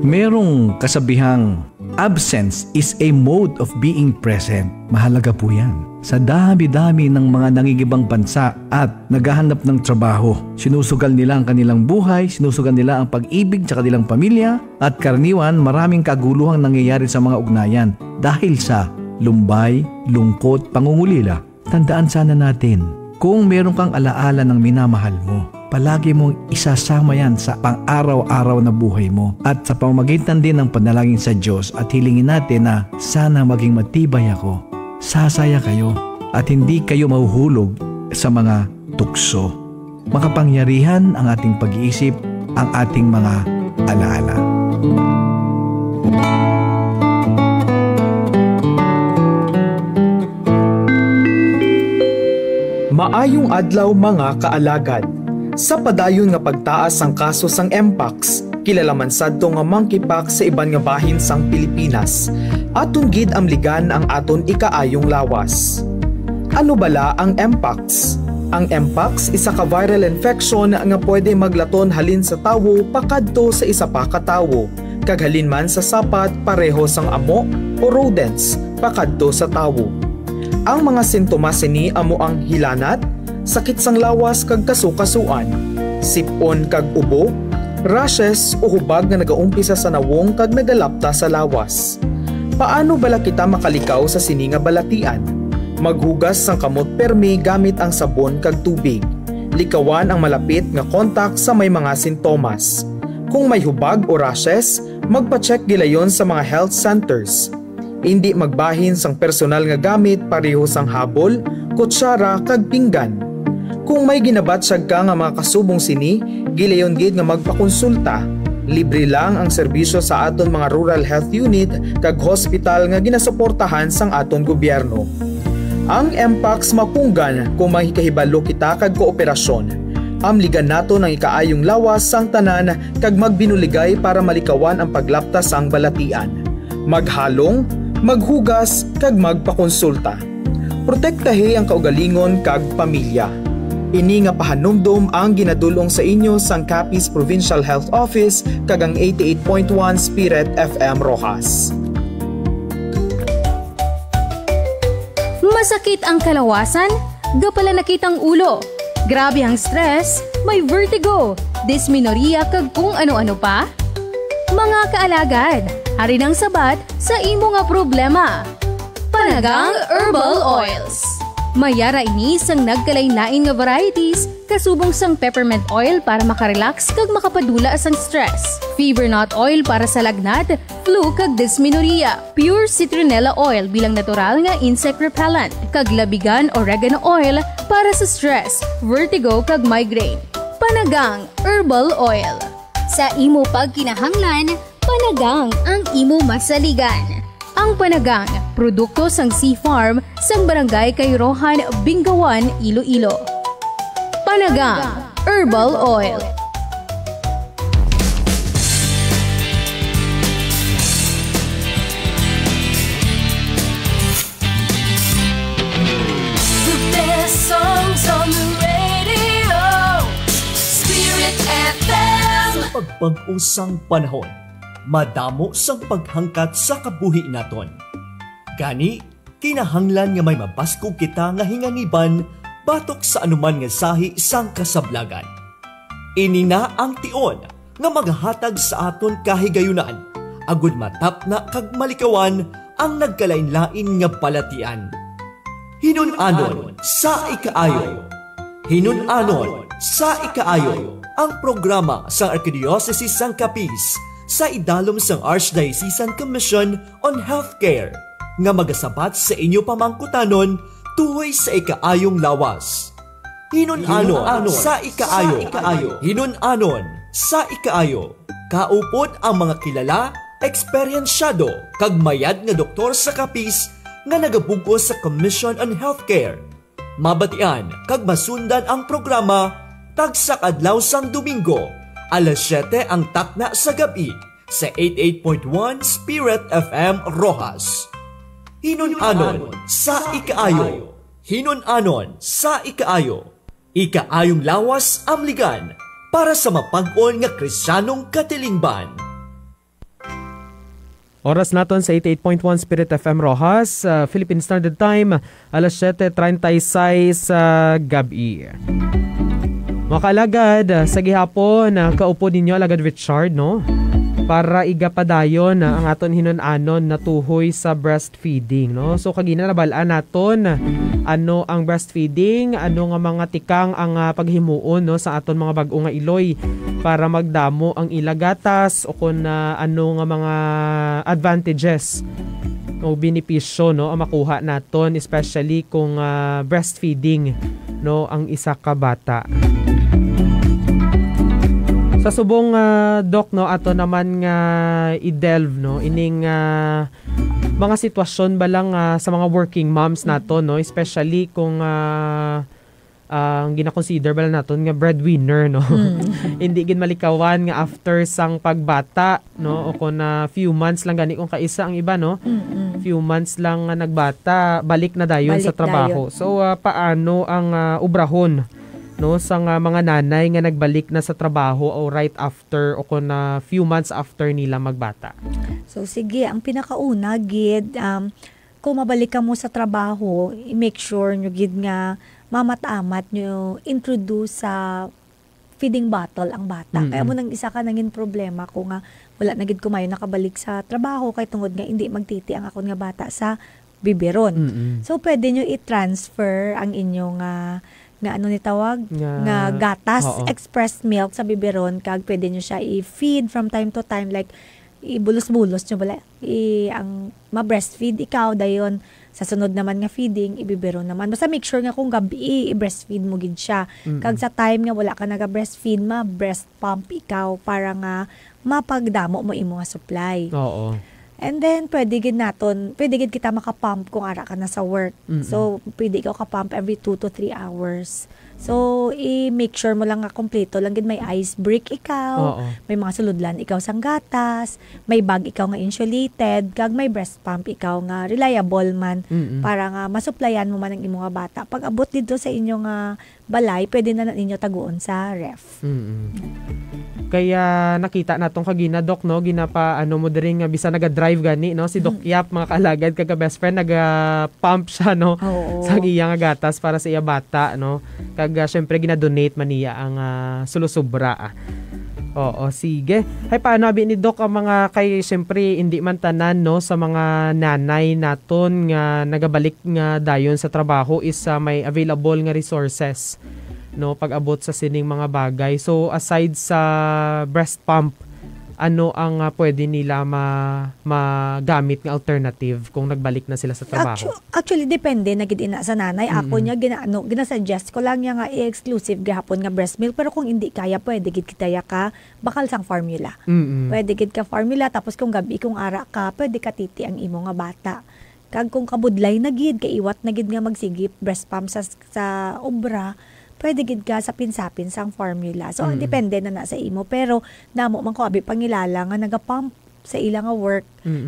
Merong kasabihang absence is a mode of being present. Mahalaga po yan. Sa dami-dami ng mga nangingibang bansa at naghahanap ng trabaho, sinusugal nila ang kanilang buhay, sinusugal nila ang pag-ibig sa kanilang pamilya, at karaniwan maraming kaguluhang nangyayari sa mga ugnayan dahil sa lumbay, lungkot, pangungulila. Tandaan sana natin, kung meron kang alaala ng minamahal mo, palagi mong isasama yan sa pang-araw-araw na buhay mo, at sa pamamagitan din ng panalangin sa Diyos at hilingin natin na sana maging matibay ako, sasaya kayo at hindi kayo mahuhulog sa mga tukso. Makapangyarihan ang ating pag-iisip, ang ating mga alaala. Maayong adlaw mga kaalagad. Sa padayon nga pagtaas ang kaso sang Mpox, kilala man sadto nga monkeypox sa iban nga bahin sang Pilipinas, aton gid amligan ang aton ikaayong lawas. Ano bala ang Mpox? Ang Mpox isa ka viral infection nga pwede maglaton halin sa tawo pakadto sa isa pa ka tawo, kag halin man sa sapat pareho sang amo o rodents pakadto sa tawo. Ang mga sintomas ini amo ang hilanat, sakit sang lawas kag kasukasuan, sipon kag ubo, rashes o hubag nga nagaumpisa sa nawong kag nagalapta sa lawas. Paano bala kita makalikaw sa sini nga balatian? Maghugas sang kamot permi gamit ang sabon kag tubig. Likawan ang malapit nga kontak sa may mga sintomas. Kung may hubag o rashes, magpa-check gilayon sa mga health centers. Hindi magbahin sang personal nga gamit pareho sang habol, kutsara kag pinggan. Kung may ginabatsyag ka nga mga kasubong sini, gilayon gid nga magpakonsulta. Libre lang ang serbisyo sa aton mga rural health unit kag hospital nga ginasuportahan sang aton gobyerno. Ang Mpox mapunggan kung mahikahibalo kita kag kooperasyon. Amligan nato ng ikaayong lawas sang tanan kag magbinuligay para malikawan ang paglapta sang balatian. Maghalong, maghugas kag magpakonsulta. Protektahe ang kaugalingon kag pamilya. Ini nga pahanumdom ang ginadulong sa inyo sang Capiz Provincial Health Office kag ang 88.1 Spirit FM Rojas. Masakit ang kalawasan, gapala nakitang ulo. Grabe ang stress, may vertigo, dysmenorrhea kag kung ano-ano pa. Mga kaalagad, hari ng sabat sa imo nga problema. Panagang Herbal Oils. Mayara ini sang nagkalain-lain nga varieties, kasubong sang peppermint oil para makarelax kag makapadula sang stress. Fever nut oil para sa lagnat, flu kag dysmenorrhea. Pure citronella oil bilang natural nga insect repellent. Kag labigan oregano oil para sa stress, vertigo kag migraine. Panagang Herbal Oil. Sa imo pagkinahanglan, panagang ang imo masaligan. Ang panagang, produkto sang Sea Farm sang Barangay Kayrohan, Bingawan, Iloilo. Panagang Herbal Oil. The best songs on the radio. Spirit FM. Sa pagpag-usang panahon, madamo sang paghangkat sa kabuhi naton. Gani, kinahanglan nga may mabaskog kita nga hinganiban batok sa anuman nga sahi sang kasablagan. Ini na ang tion nga maghatag sa aton kahigayunan, agud matapna kag malikawan ang nagkalain-lain nga palatian. Hinun-anon sa ikaayo. Hinun-anon sa ikaayo. Ang programa sa Archdiocese sang Capiz sa idalom sang Archdiocese Commission on Healthcare nga magasabat sa inyo pamangkutanon tuhoy sa ikaayong lawas. Hinun-anon sa ikaayo. Hinun-anon sa ikaayo. Kaupod ang mga kilala, eksperyensyado, kag mayad nga doktor sa Capiz nga nagabugos sa Commission on Healthcare. Mabatian kag masundan ang programa tagsa adlaw sang Domingo, alas 7 ang takna sa gabi sa 88.1 Spirit FM Rojas. Hinun-anon sa ikaayo. Hinun-anon sa ikaayo. Ikaayong lawas amligan para sa mapag-on nga Kristiyanong katilingban. Oras naton sa 88.1 Spirit FM Rojas, Philippine Standard Time, alas 7:36 sa gabi. Mga kalagad, sa gihapon, kaupo ninyo alagad Richard, no? Para igapadayon ang aton hinun-anon na tuhoy sa breastfeeding, no? So kagina nabalaan naton ano ang breastfeeding, ano nga mga tikang ang paghimuon, no, sa aton mga bag-o nga iloy para magdamo ang ilagatas o kun ano nga mga advantages o benepisyo, no, ang makuha naton, especially kung breastfeeding, no, ang isa ka bata. Sa subong doc, no, ato naman nga i-delve, no, ining mga sitwasyon ba lang sa mga working moms nato, no, especially kung ang gina-consider ba lang naton nga breadwinner, no. Hindi gid malikawan nga after sang pagbata, no, o kung few months lang gani kung kaisa ang iba, no. Few months lang nagbata, balik na dayon sa trabaho. So paano ang ubrahon, no, sa mga nanay nga nagbalik na sa trabaho o right after o kung few months after nila magbata? So sige, ang pinakauna gid kung mabalik ka mo sa trabaho, i-make sure nyo gid nga mamat-amat nyo introduce sa feeding bottle ang bata. Kaya mo nang isa ka nangin problema kung wala na gid kumayo nakabalik sa trabaho kay tungod nga hindi magtiti ang akon nga bata sa biberon. So pwede nyo i-transfer ang inyong nga ano ni tawag nga gatas, express milk sa biberon, kag pwede nyo siya i-feed from time to time, like ibulos-bulos nyo bala ang ma-breastfeed ikaw dayon sa sunod naman nga feeding ibiberon naman, basta make sure nga kung gabi i-breastfeed mo gid siya. Kag sa time nga wala ka naga-breastfeed, ma-breast pump ikaw para nga mapagdamo mo imo nga supply. And then, pwede gid kita makapump kung ara ka na sa work. So, pwede ikaw kapump every 2 to 3 hours. So, i-make sure mo lang nga kompleto lang gid may ice brick ikaw, may mga suludlan ikaw sang gatas, may bag ikaw nga insulated, kag may breast pump ikaw nga reliable man para nga masupplyan mo man ang imong nga bata. Pag abot dito sa inyong balay, pwede na ninyo taguon sa ref. Kaya nakita natong kagina Doc, no, ginapa mo diri nga bisa naga-drive gani, no, si Doc Yap, mga kalagad kaga best friend naga-pump siya, no, sa iya nga gatas para sa iya bata, no. Kag syempre gina-donate man niya ang sulusubra. Sige. Hay paano abi ni Doc ang mga kay syempre hindi man tanan, no, sa mga nanay naton nga nagabalik nga dayon sa trabaho is may available nga resources, no, pag-abot sa sining mga bagay. So aside sa breast pump, ano ang pwede nila magamit ng alternative kung nagbalik na sila sa trabaho? Actually depende na gid ina sa nanay. Ako niya ginasuggest ko lang niya nga i-exclusive gahapon nga breast milk, pero kung hindi kaya pwede gid kitaya ka bakal sang formula. Pwede gid ka formula, tapos kung gabi kung ara ka pwede ka titi ang imo nga bata. Kag kung kabudlay na gid kaiwat na gid nga magsigip breast pump sa obra, pwede gid ka sa pinsapin sang formula. So, depende na sa imo. Pero, damo man ko abi pangilala nga nagapump sa ilang nga work.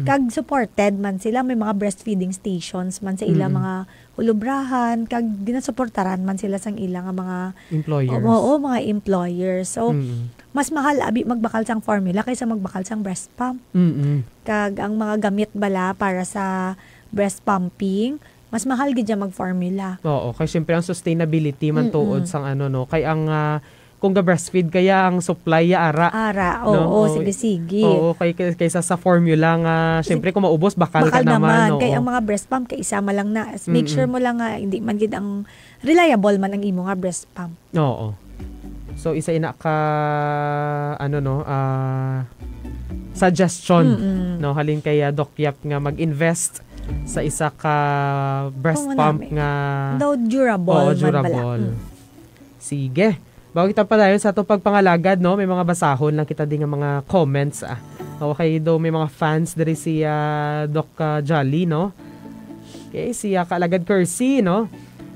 Kag supported man sila. May mga breastfeeding stations man sa ilang mga hulubrahan. Kag ginasuportaran man sila sang ilang nga mga employers. Oo, mga employers. So, mas mahal abi magbakal sang formula kaysa magbakal sang breast pump. Kag ang mga gamit bala para sa breast pumping, mas mahal gid mag-formula. Oo, kay syempre ang sustainability man tuod sang kay ang kung ga-breastfeed kaya ang supply ya ara. Oo, sige. Oo, kaysa sa formula nga syempre kung maubos bakal ka naman. Kay ang mga breast pump kay isama lang na. Make sure mo lang nga hindi man gid ang reliable man ang imo nga breast pump. Oo. So isa ina ka suggestion halin kay Doc Yap nga mag-invest sa isa ka breast pump nga durable. Sige. Bago kita pa dayon sa itong pagpangalagad, may mga basahon lang kita din nga mga comments. Okay, daw may mga fans dari si Doc Jolly, Okay, si Kaalagad Kersey,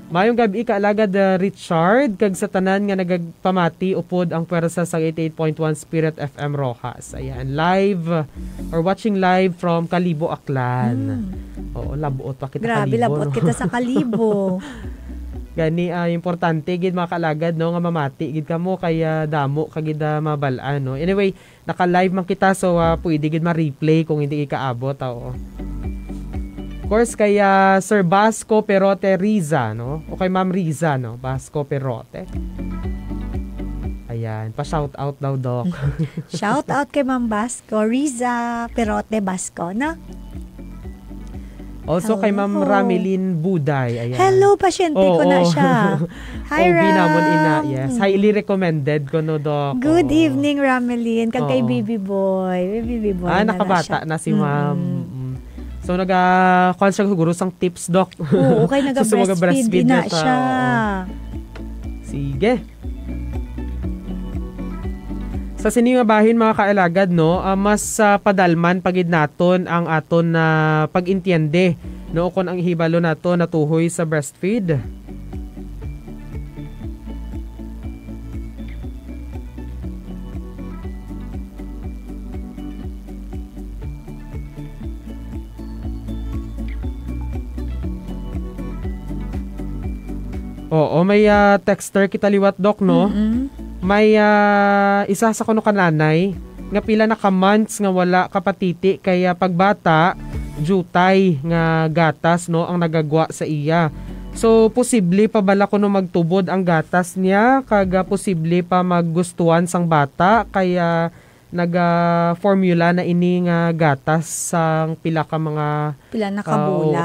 Mayong gabi Kaalagad Richard, kag sa tanan nga nagagpamati upod ang pwersa sa 88.1 Spirit FM Rojas. Ayan, live or watching live from Kalibo, Aklan. Oo, labuot pa kita. Grabe, Kalibo. labuot kita sa Kalibo. Gani, importante, gid mga Kaalagad, nga mamati, gid ka mo, kaya damo, kagid mabalaan, Anyway, naka-live man kita, so pwede gid ma-replay kung hindi ikaabot, Of course, kaya Sir Basco Perote Riza, O kay Ma'am Riza, Basco Perote. Ayan, pa-shout out daw, Doc. Shout out kay Ma'am Basco Riza Perote Basco, Also kay Ma'am Ramelin Buday. Ayan. Hello, pasyente ko na siya. Hi, Ram. Namon ina. Yes, highly recommended ko, Doc. Good evening, Ramelin. Kag kay Baby Boy. Baby Boy nakabata na si Ma'am. So, nag-call siya siguro sang tips, Doc. Oo, okay, nag-breastfeed na siya. Sige. Sa sini nga bahin, mga Kaalagad, mas padalman pagid naton ang aton na pag-intiende, kung ang ihibalo nato natuhoy sa breastfeed. Oo, may texter kita liwat, Doc, May isa sa kuno kananay nga pila na ka months nga wala kapatiti, kaya pagbata jutay nga gatas ang nagagwa sa iya. So posible pa bala kuno magtubod ang gatas niya, kaga posible pa maggustuhan sang bata, kaya naga-formula na ini nga gatas sang pila na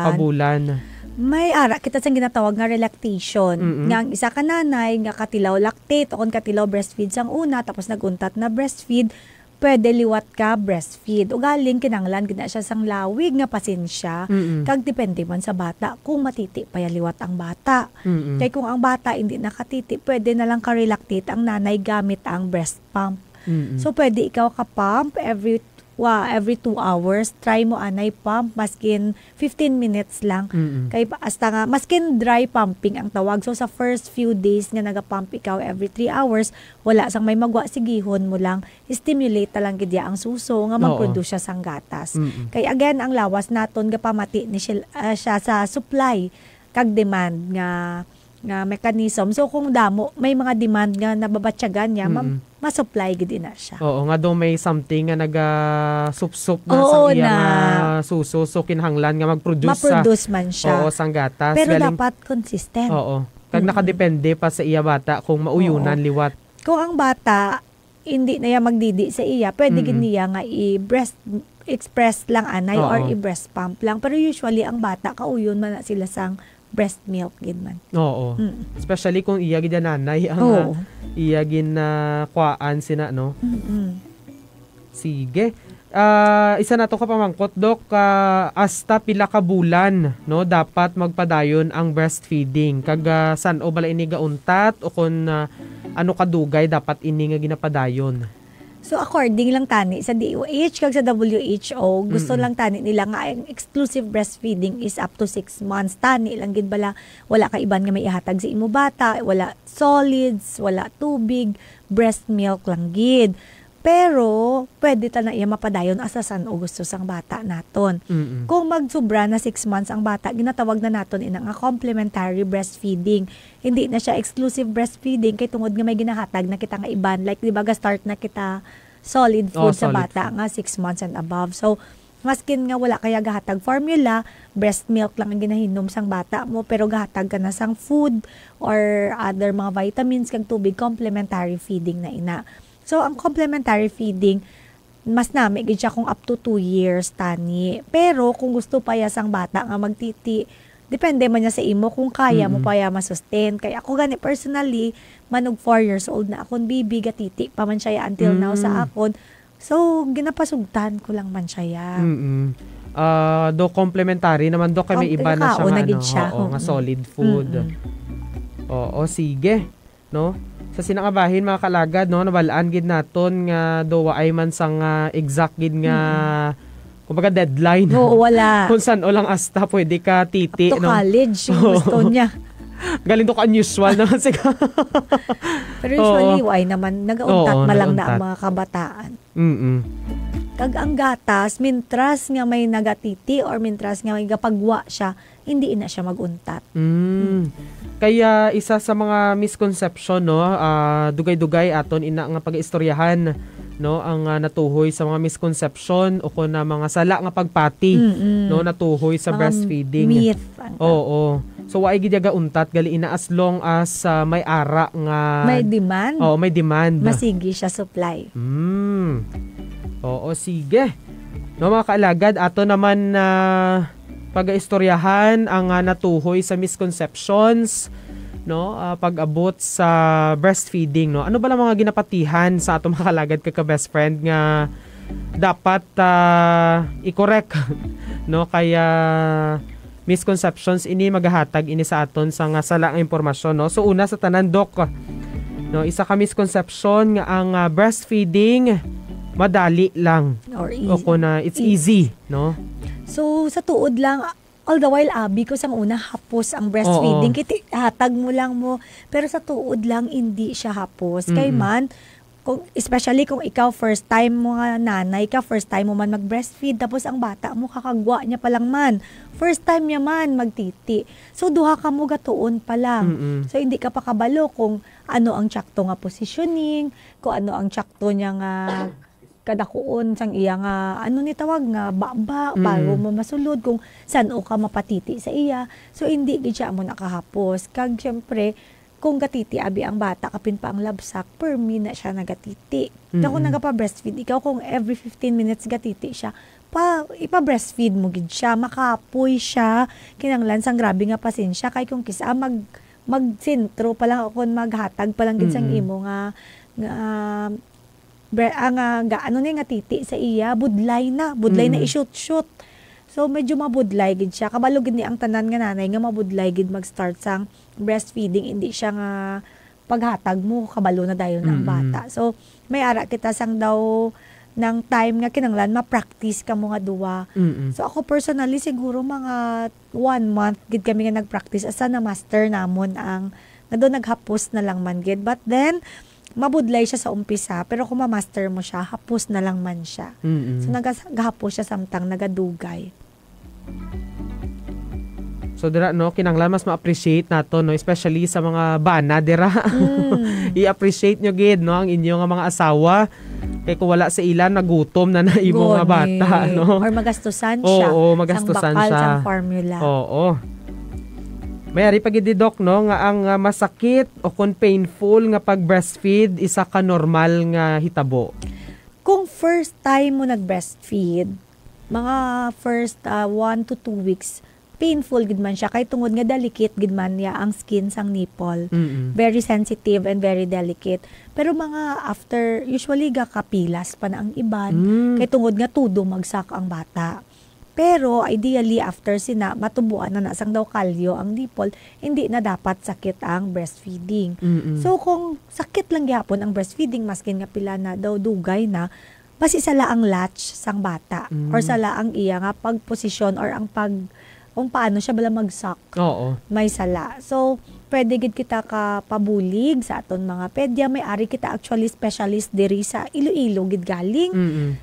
kabulan. May ara kita sang ginatawag nga relactation. Nga ang isa ka nanay nga katilaw lactate o kon katilaw breastfeed sang una tapos naguntat na breastfeed, pwede liwat ka breastfeed. O galing kinanglan gina siya sang lawig nga pasensya. Kag depende man sa bata kung matiti pa liwat ang bata. Kay kung ang bata hindi nakatiti, pwede na lang ka relactate ang nanay gamit ang breast pump. So pwede ikaw ka pump every 2 hours, try mo anay pump, maskin 15 minutes lang. Kay hasta nga, maskin dry pumping ang tawag. So sa first few days nga nagapump ikaw every 3 hours, wala sang may magwa, sigihon mo lang, stimulate talang gidya ang suso, nga mag-produce siya sang gatas. Kay again, ang lawas naton, gapamati ni siya sa supply, kag demand nga mechanism. So kung damo, may mga demand nga nababatyagan niya, ma-supply gid na siya. Oo, nga daw may something nga naga-sup-sup na sa iya suso, so kinahanglan nga ma-produce man siya. Oo, sang gatas. Pero dapat consistent. Oo. Kag nakadepende pa sa iya bata kung mauyunan liwat. Kung ang bata hindi na iya magdidi sa iya, pwede gid niya nga i-breast express lang anay or i-breast pump lang. Pero usually ang bata kauyon man na sila sang breast milk gid man. Oo. Especially kung iya gid nanay ang iya gin na kuan sina Sige. Isa na to ka pamangkot, Dok. Hasta pila ka bulan, no, dapat magpadayon ang breastfeeding. Kag san o bala ini gauntat o kun ano kadugay dapat ini nga ginapadayon. So according lang tani sa DOH kag sa WHO, gusto lang tani nila nga ang exclusive breastfeeding is up to 6 months. Tani lang gid bala wala ka iban nga may ihatag sa imo bata, wala solids, wala tubig, breast milk lang gid. Pero pwede ta na iya mapadayon asasan o gusto sang bata naton. Kung magsubra na 6 months ang bata, ginatawag na naton ina nga complementary breastfeeding. Hindi na siya exclusive breastfeeding kay tungod nga may ginahatag na kita nga iban, like di ba start na kita solid food sa bata nga 6 months and above. So maskin nga wala kaya gahatag formula, breast milk lang ang ginahinom sang bata mo, pero gahatag ka na sang food or other mga vitamins kag tubig, complementary feeding na ina. So, ang complementary feeding, mas nami gid siya kung up to 2 years tani. Pero, kung gusto pa ya sang bata nga magtiti, depende man niya sa imo kung kaya mo pa ya masustain. Kaya ako gani personally, manog 4 years old na akon baby, gatiti pa man siya until now sa akon. So, ginapasugtan ko lang man siya. Do complementary naman, do kay may iba na siya nga solid food. Oo, sige. No? Sa sinangabahin mga kalagad, no, nabalaan gid naton nga do ay man sang exact gid nga kumbaga deadline. Oo, wala. Kung saan o lang hasta pwede ka titi, up to no? college yung gusto niya. Galing to ka unusual naman siya. Pero usually, why naman, nag-untat malang na ang mga kabataan. Kag ang gatas, mintras nga may nagatiti or mintras nga may gapagwa siya, hindi na siya mag-untat. Kaya isa sa mga misconception, no, dugay-dugay aton ina nga pag-istoryahan, no, ang natuhoy sa mga misconception o kun na mga sala nga pagpati, no, natuhoy sa mga breastfeeding. Myth. Oo. So waay gid yaga untat gali ina as long as may ara nga may demand. Oo, may demand. Masigi siya supply. Oo, sige. No, mga kaalagad, ato naman na pag-istoryahan ang natuhoy sa misconceptions, no, pag-abot sa breastfeeding, no. Ano ba lang mga ginapatihan sa ato mga kaalagad kaka-best friend nga dapat i-correct, no, kaya misconceptions ini maghahatag ini sa aton sa nga salang impormasyon, no. So una sa tanan, Dok, no, isa ka misconception nga ang breastfeeding madali lang or easy. O kung it's easy, no? So, sa tuod lang, all the while, abi ko sang una, hapos ang breastfeeding. Kiti, hatag mo lang mo. Pero sa tuod lang, hindi siya hapos. Kay man, especially kung ikaw first time mo nga nanay ka, first time mo man mag-breastfeed, tapos ang bata mo, kakagwa niya pa lang man. First time niya man magtiti. So, duha ka mo gatuon pa lang. So, hindi ka pa kabalo kung ano ang tsakto nga positioning, kung ano ang tsakto niya nga kadakuon sang iya nga ano ni tawag nga baba bago mo masulod kung saan o ka mapatiti sa iya. So hindi gid siya mo nakahapos. Kag syempre kung gatiti abi ang bata kapin pa ang labsak per minute siya nagatiti. Kung nagapa-breastfeed ikaw kung every 15 minutes gatiti siya ipa-breastfeed mo gid siya, makapoy siya, kinanglan sang grabe nga pasensya kay kung kisa magsentro pa lang ako maghatag pa lang gid sang imo nga ano nga titi sa iya, budlay na i-shoot. So medyo mabudlay gid siya. Kabalo gid ni ang tanan nga nanay nga mabudlay gid mag-start sang breastfeeding, hindi siya nga paghatag mo kabalo na dayon ang bata. So may ara kita sang daw ng time nga kinanglan ma-practice ka mo nga duwa. So ako personally siguro mga 1 month gid kami nga nag-practice asa na master namon ang naghapos na lang man gid. But then mabudlay siya sa umpisa, pero kung ma-master mo siya, hapos na lang man siya. So, nagahapos siya samtang nagadugay. So, dira, no, kinanglan mas ma-appreciate nato, no, especially sa mga bana, dira. I-appreciate nyo, gid, no, ang inyong mga asawa. Kaya kung wala sa ilan, nagutom na imo nga bata, no? Or magastusan siya. Oo, magastusan sang bakal, siya. sang formula. Oo. Mayari pagididok, no, nga ang masakit o kung painful nga pag-breastfeed, isa ka normal nga hitabo. Kung first time mo nag-breastfeed, mga first 1 to 2 weeks, painful gid man siya kay tungod nga delicate gid man niya ang skin sang nipple. Mm-mm. Very sensitive and very delicate. Pero mga after usually gakapilas pa na ang iban kay tungod nga tudo magsak ang bata. Pero ideally after sina matubuan na nasang daw kalyo ang nipple, hindi na dapat sakit ang breastfeeding. So kung sakit lang gyapon ang breastfeeding maskin nga pila na daw dugay na, basi sala ang latch sang bata or sala ang iya nga pagposisyon or ang kung paano siya bala magsak. Oo. May sala. So, pwede gid kita ka pabulig sa aton mga pedya. May ari kita actually specialist diri sa Iloilo gid galing.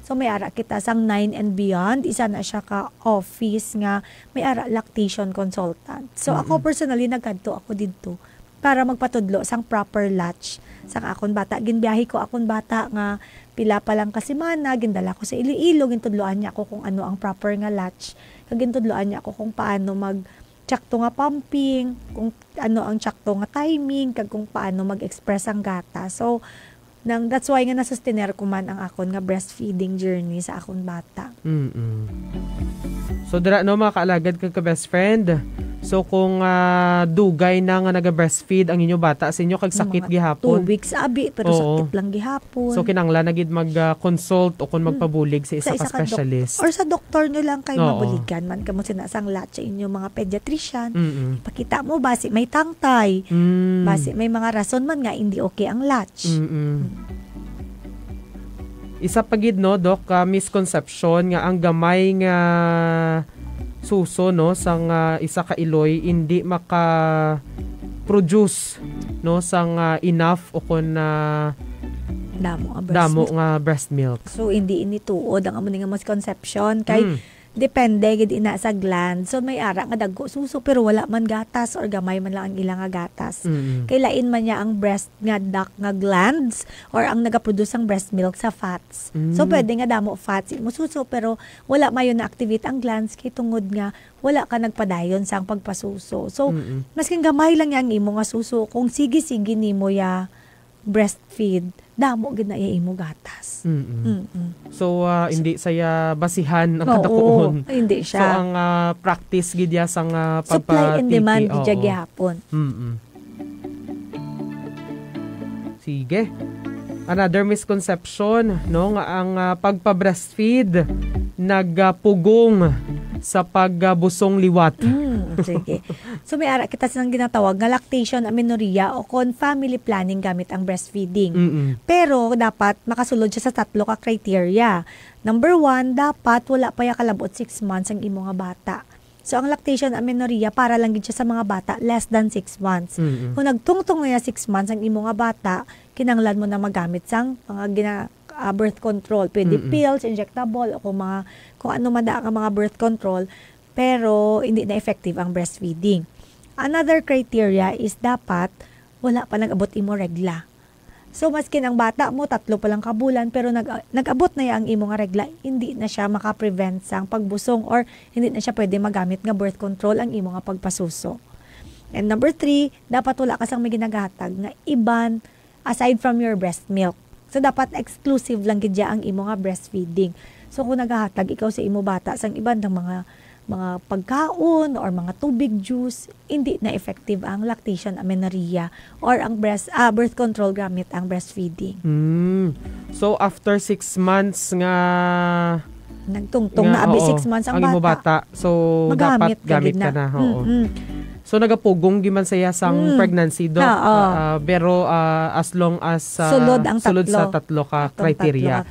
So, may ara kita sang 9 and beyond. Isa na siya ka office nga may ara lactation consultant. So, ako personally nagkadto ako didto para magpatudlo sang proper latch sang akon bata. Ginbiyahe ko akon bata nga pila pa lang kasimana, gindala ko sa Iloilo, gintudloan niya ako kung ano ang proper nga latch. Gintudloan niya ako kung paano mag-tsakto nga pumping, kung ano ang tsakto nga timing, kag kung paano mag-express ang gata. So, that's why nga nasustener ko man ang akon nga breastfeeding journey sa akon bata. So, dira no mga kaalagad kag ka-best friend. So, kung dugay na nga naga-breastfeed ang inyo bata sa inyo, kag sakit gihapon. 2 weeks abi, pero sakit lang gihapon. So, kinanglan na gid mag-consult o kung magpabulig sa isa ka specialist. Or sa doktor nyo lang kayo mabuligan man kamo sinasang latch sa inyo mga pediatrician. Pakita mo, basi may tangtay. Basi may mga rason man nga hindi okay ang latch. Isa pa gid no, Doc, misconception nga ang gamay nga suso no sang isa ka iloy hindi maka-produce no sang enough o kun damo nga breast milk. So hindi ini tuod ang amo nga misconception kay depende gid ina sa gland. So may ara nga dagko suso pero wala man gatas or gamay man lang ang ilang nga gatas. Kay lain man niya ang breast nga duct nga glands or ang nagaproduce ang breast milk sa fats. So pwede nga damo fats mo suso pero wala mayon na activate ang glands kay tungod nga wala ka nagpadayon sang pagpasuso. So maskin gamay lang yang imo nga suso kung sige-sige nimo ya breastfeed, damo gid na iya imo gatas. So hindi saya basihan ang kadakuon. Hindi siya. So ang practice gid ya sang supply and demand gid gyapon. Sige. Another misconception no nga ang pagpa-breastfeed nagpugong sa pagbusong liwat. Sige. So may ara kita silang ginatawag nga lactation amenorrhea o kon family planning gamit ang breastfeeding. Pero dapat makasulod siya sa 3 ka criteria. Number 1, dapat wala pa ya kalabot 6 months ang imo nga bata. So ang lactation amenorrhea para lang gid siya sa mga bata less than 6 months. Kung nagtungtong na 6 months ang imo nga bata, kinanglan mo na magamit sang mga birth control. Pwede pills, injectable, o kung ano man ang mga birth control, pero hindi na effective ang breastfeeding. Another criteria is dapat wala pa nag-abot imo regla. So, maskin ang bata mo, 3 pa lang kabulan, pero nag-abot na ang imo nga regla, hindi na siya makaprevent sang pagbusong or hindi na siya pwede magamit nga birth control ang imo nga pagpasuso. And number 3, dapat wala ka sang may ginagatag nga iban aside from your breast milk. So, dapat exclusive lang gid ang imo nga breastfeeding. So, kung naghahatag ikaw sa imo bata sang iban ng mga pagkaon or mga tubig juice, hindi na effective ang lactation amenorrhea or ang birth control gamit ang breastfeeding. So, after 6 months nga nagtungtong na abi 6 months ang bata. So, dapat gamit ka na. So, nagapugong giman saya sang pregnancy do. Pero as long as sulod sa 3 ka criteria.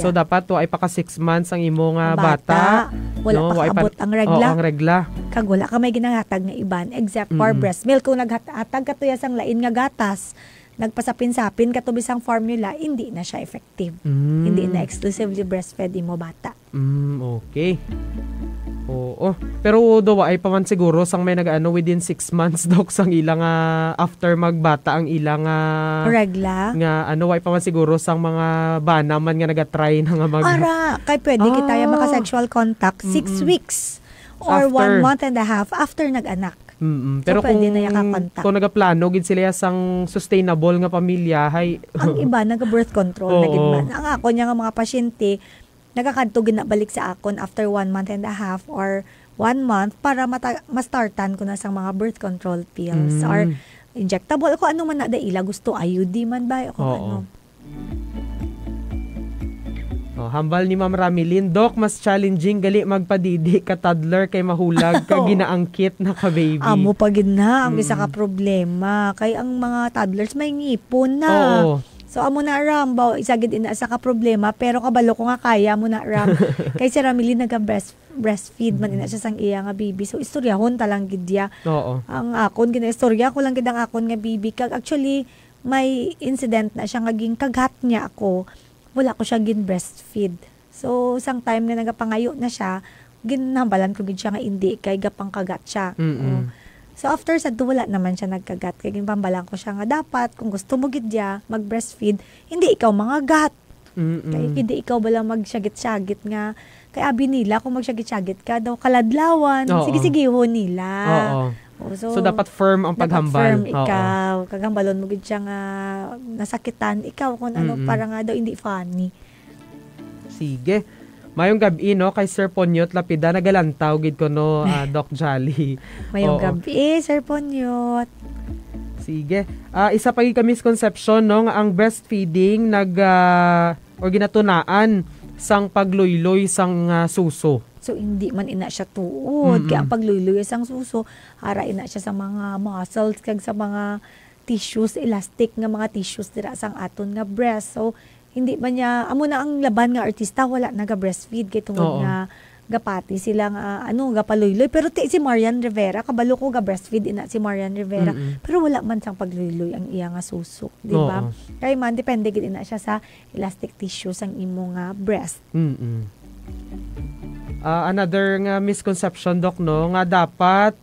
So, dapat ay paka 6 months ang imo nga bata. Wala pa kaabot ang regla. Ang regla. Kag wala ka may ginangatag nga iban except for breast milk. Kung naghatag ka tuya sang lain nga gatas, nagpasapin-sapin katubi sang formula, hindi na siya effective. Hindi na exclusively breastfed imo bata. Okay. Oo. Pero dawa ay paman siguro sang may nag-ano within 6 months dok sang ilang after magbata ang ilang regla nga ano ay paman siguro sang mga bana man nga naga-try na nga kay pwede kita ya maka-sexual contact 6 weeks or after 1 month and a half after nag-anak. Pero so, kung nagaplano gid sila sang sustainable nga pamilya hay ang iba naga-birth control na gid man. Ang ako nya nga mga pasyente nagakadto ginabalik sa akon after 1 month and a half or 1 month para ma-startan ko na sa mga birth control pills or injectable. Kung ano man na ila gusto, IUD man ba? Kung ano. Hambal ni Ma'am Ramilin, Dok, mas challenging gali magpadidi ka toddler kay mahulag ka ginaangkit na ka baby. Amo pagid na ang isa ka problema kay ang mga toddlers may ngipon na. So amo na ram baw isagid ina sa ka problema pero kabalo ko nga kaya mo na ram. Kay si Ramilin breastfeed man ina siya sang iya nga baby. So istoryahon talang gidya. Ang akon ginaistorya ko lang gid ang akon nga baby kag actually may incident na siya ngaging kagat niya ako. Wala ko siya gin-breastfeed. So, isang time na nagapangayo na siya, ginhambalan ko gid siya nga hindi, kay gapang kagat siya. So, after sa wala naman siya nagkagat. Kaya ginpambalan ko siya nga dapat, kung gusto mo gid niya, mag-breastfeed, hindi ikaw mangagat. Kaya hindi ikaw bala magsyagit-syagit nga. Kaya abi nila, kung magsyagit-syagit ka daw, kaladlawan, sige-sigihon nila. So, dapat firm ang paghambal. Dapat firm ikaw. Kagambalon mo gid siya nga nasakitan. Ikaw kung ano, para nga daw hindi funny. Sige. Mayong gabi, no, kay Sir Ponyot Lapida, nagalantaw gid ko, no, Doc Jolly. Mayong gabi, Sir Ponyot. Sige. Isa pa ka misconception, no, nga ang breastfeeding or ginatunaan sang pagluyloy sang suso. So, hindi man ina siya tuod. Kaya ang pagluluyo sang suso, ara ina siya sa mga muscles, kag sa mga tissues, elastic nga mga tissues dira sang aton nga breast. So, hindi man niya, amo na ang laban nga artista, wala naga-breastfeed. Kaya tungod nga, gapati sila nga, gapaluyloy. Pero si Marian Rivera, kabalo ko ga-breastfeed ina si Marian Rivera. Pero wala man sang pagluyloy ang iya nga suso. Diba? Kaya man, depende gid ina siya sa elastic tissues ang imo nga breast. Another nga misconception, Doc, no, nga dapat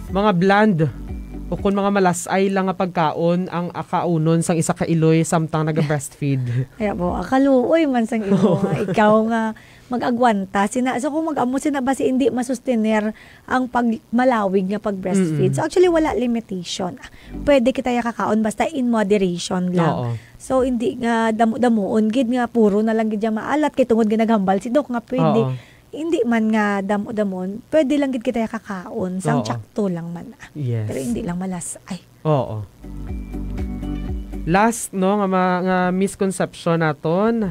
mga bland o kung mga malasay lang nga pagkaon ang akaunon sang isa ka iloy samtang naga-breastfeed. Kaya po, akaluoy man sang imo nga ikaw nga mag-agwanta. So kung mag-amo sina ba si hindi masustener ang malawig nga pag-breastfeed. So actually wala limitation. Pwede kita kakaon basta in moderation lang. So hindi nga damo-damuon gid nga puro na lang gid maalat kay tungod ginaghambal si Doc nga pwede. Hindi man nga damo-damon, pwede lang gid kita kakaon sang tsakto lang man. Yes. Pero hindi lang malasay. Last, no, nga misconception naton.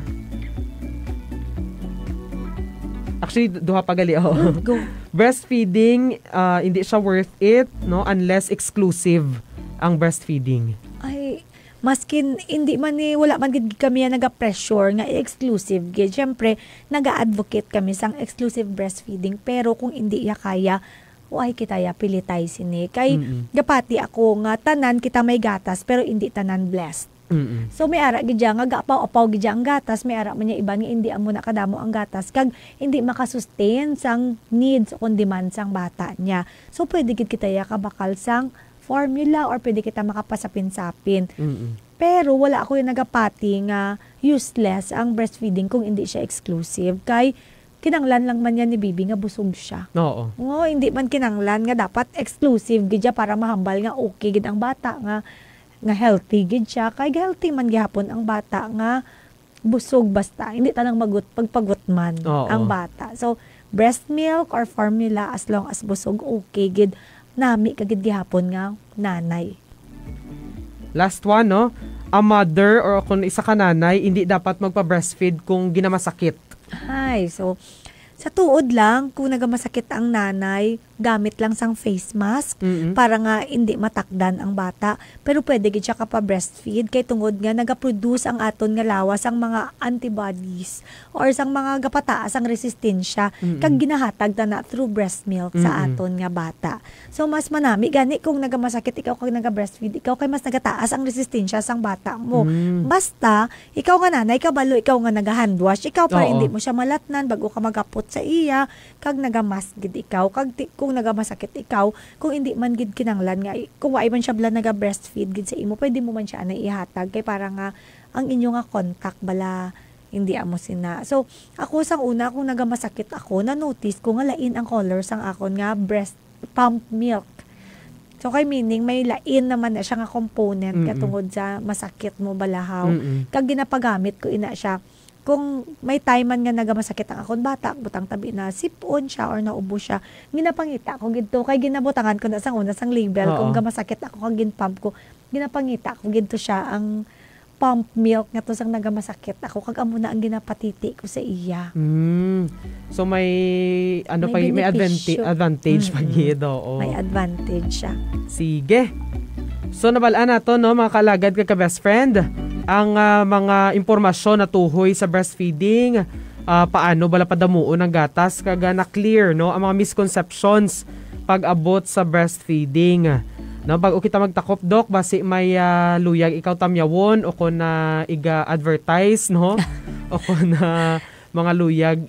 Actually, duha pa gali. Go. Breastfeeding, hindi siya worth it, no, unless exclusive ang breastfeeding. Ay, maskin hindi man wala man gid kami naga-pressure nga exclusive gid. Syempre, naga-advocate kami sang exclusive breastfeeding, pero kung hindi ya kaya, why kita ya pilitay sini. Kay gapati ako nga tanan kita may gatas pero hindi tanan blessed. So may ara gid nga gapaw-apaw gid ang gatas, may ara man niya iban nga hindi amo na kadamo ang gatas kag hindi makasustain sang needs o demand sang bata niya. So pwede gid kita ya kabakal sang formula or pwede kita makapasapin-sapin. Pero wala ako yung nagapati nga useless ang breastfeeding kung hindi siya exclusive. Kay kinanglan lang man yan ni baby nga busog siya. Hindi man kinanglan nga dapat exclusive gid para mahambal nga okay gid ang bata nga healthy gid siya. Kay healthy man gihapon ang bata nga busog basta hindi tanang pagpagut man ang bata. So breast milk or formula as long as busog okay gid nami kagid gihapon nga nanay. Last one, no? A mother or kung isa ka nanay, hindi dapat magpa-breastfeed kung ginamasakit. So sa tuod lang, kung nagamasakit ang nanay, gamit lang sang face mask para nga hindi matakdan ang bata. Pero pwede gid siya kapa-breastfeed kay tungod nga nagaproduce ang aton nga lawas ang mga antibodies or sang mga gapataas ang resistensya kag ginahatag na through breast milk sa aton nga bata. So mas manami gani kung nagamasakit ikaw kag naga-breastfeed, ikaw kay mas nagataas ang resistensya sang bata mo. Basta ikaw nga nanay, kabalo ikaw nga naga-hand wash, ikaw para hindi mo siya malatnan bago ka magapot sa iya kag nagamas gid ikaw kag kung nagamasakit ikaw kung hindi man gid kinanglan nga kung wa man siya bala naga-breastfeed gid sa imo pwede mo man siya na ihatag kay para nga ang inyo nga contact bala hindi amo sina. So ako sang una kung nagamasakit ako na notice ko nga lain ang color sang akon nga breast pump milk. So kay meaning may lain naman na siya nga component katungod sa masakit mo balahaw. Kag ginapagamit ko ina siya kung may time man nga nagamasakit ang akong bata, butang tabi na sipon siya or naubo siya, ginapangita ko ginto kay ginabutangan ko na sang una sang label kung gamasakit ako kag ginpump ko, ginapangita ko ginto siya ang pump milk nga to sang nagamasakit ako kag amo na ang ginapatiti ko sa iya. So may may advantage pagid oo. May advantage siya. Sige. So nabalaan nato no mga kalagad ka best friend ang mga impormasyon na tuhoy sa breastfeeding, paano bala padamuon ang gatas kaga na clear no ang mga misconceptions pag-abot sa breastfeeding. No, bago kita magtakop dok basi may luyag ikaw tamyawon o kun iga-advertise no o kun mga luyag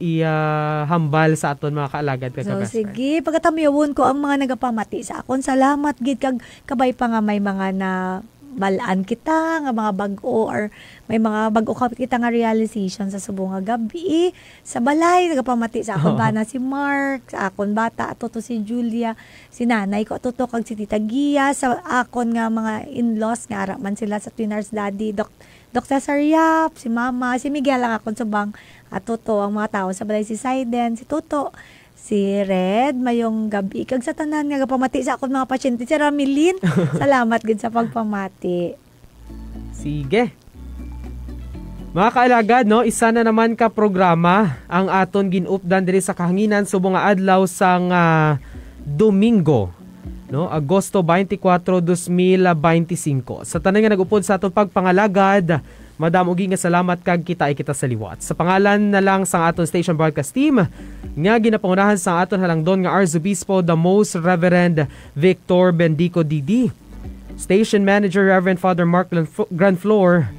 hambal sa aton mga kaalagad kay so, sige, pagkatamyawon ko ang mga nagapamati sa akon. Salamat gid kag kabay pa nga may mga na balaan kita nga mga bag-o or may mga bag-o kita nga realization sa subong nga gabi sa balay nagapamati sa akon bana si Mark, sa akon bata ato to si Julia, si nanay ko ato to kag si Tita Gia, sa akon nga mga in-laws nga ara man sila sa Twinars Daddy, Dr. Cesar Yap, si Mama, si Miguel ang akon subang ato to ang mga tao sa balay, si Saiden, si Toto, si Red, mayong gabi. Kag sa tanan nga pamati sa akong mga pasyente, si Ramilin. Salamat gid sa pagpamati. Sige. Mga kaalagad, no, isa na naman ka programa ang aton ginupdan diri sa kahanginan subong nga adlaw sang Domingo, no, Agosto 24, 2025. Sa tanan nga nagupod sa aton pagpangalagad, Madam ugi nga salamat kag kita sa liwat. Sa pangalan na lang sang aton station broadcast team nga ginapangunahan sang aton halangdon nga Arzobispo the Most Reverend Victor Bendico Didi, Station Manager Reverend Father Mark Granflor,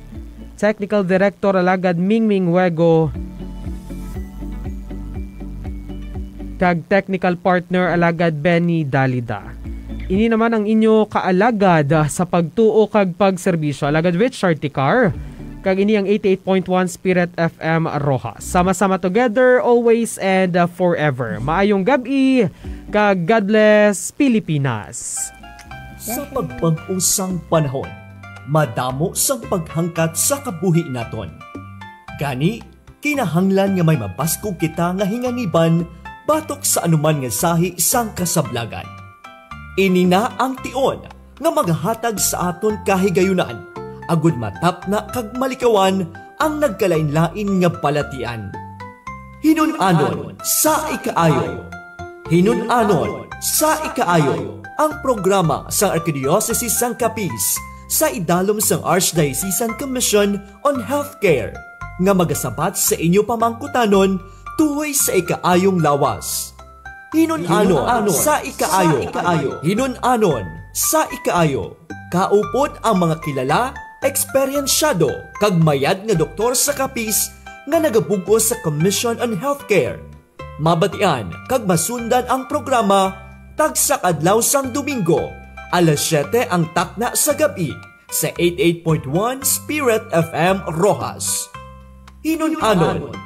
Technical Director Alagad Mingming Wego, kag Technical Partner Alagad Benny Dalida. Ini naman ang inyo kaalagad sa pagtuo kag pagserbisyo Alagad Richard Ticar, kag ini ang 88.1 Spirit FM Rojas. Sama-sama together, always and forever. Maayong gabi, kag God bless Pilipinas. Sa pagpag-usang panahon, madamo sang paghangkat sa kabuhi naton. Gani, kinahanglan nga may mabaskog kita nga hinganiban batok sa anuman nga sahi sang kasablagan. Ini na ang tion nga maghatag sa aton kahigayunan, agud matap na kag malikawan ang nagkalain-lain nga palatian. Hinunanon sa ikaayo. Hinunanon sa ikaayo ang programa sa Archdiocese sang Capiz sa idalom sang Archdiocesan Commission on Healthcare nga magasabat sa inyo pamangkutanon tuhoy sa ikaayong lawas. Hinunanon sa ikaayo. Hinunanon sa ikaayo. Kaupod ang mga kilala, eksperyensyado, kag mayad nga doktor sa Capiz nga nagabugos sa Commission on Healthcare. Mabatian kag masundan ang programa tagsa adlaw sang Domingo, alas 7 ang takna sa gabi sa 88.1 Spirit FM Rojas. Hinunanon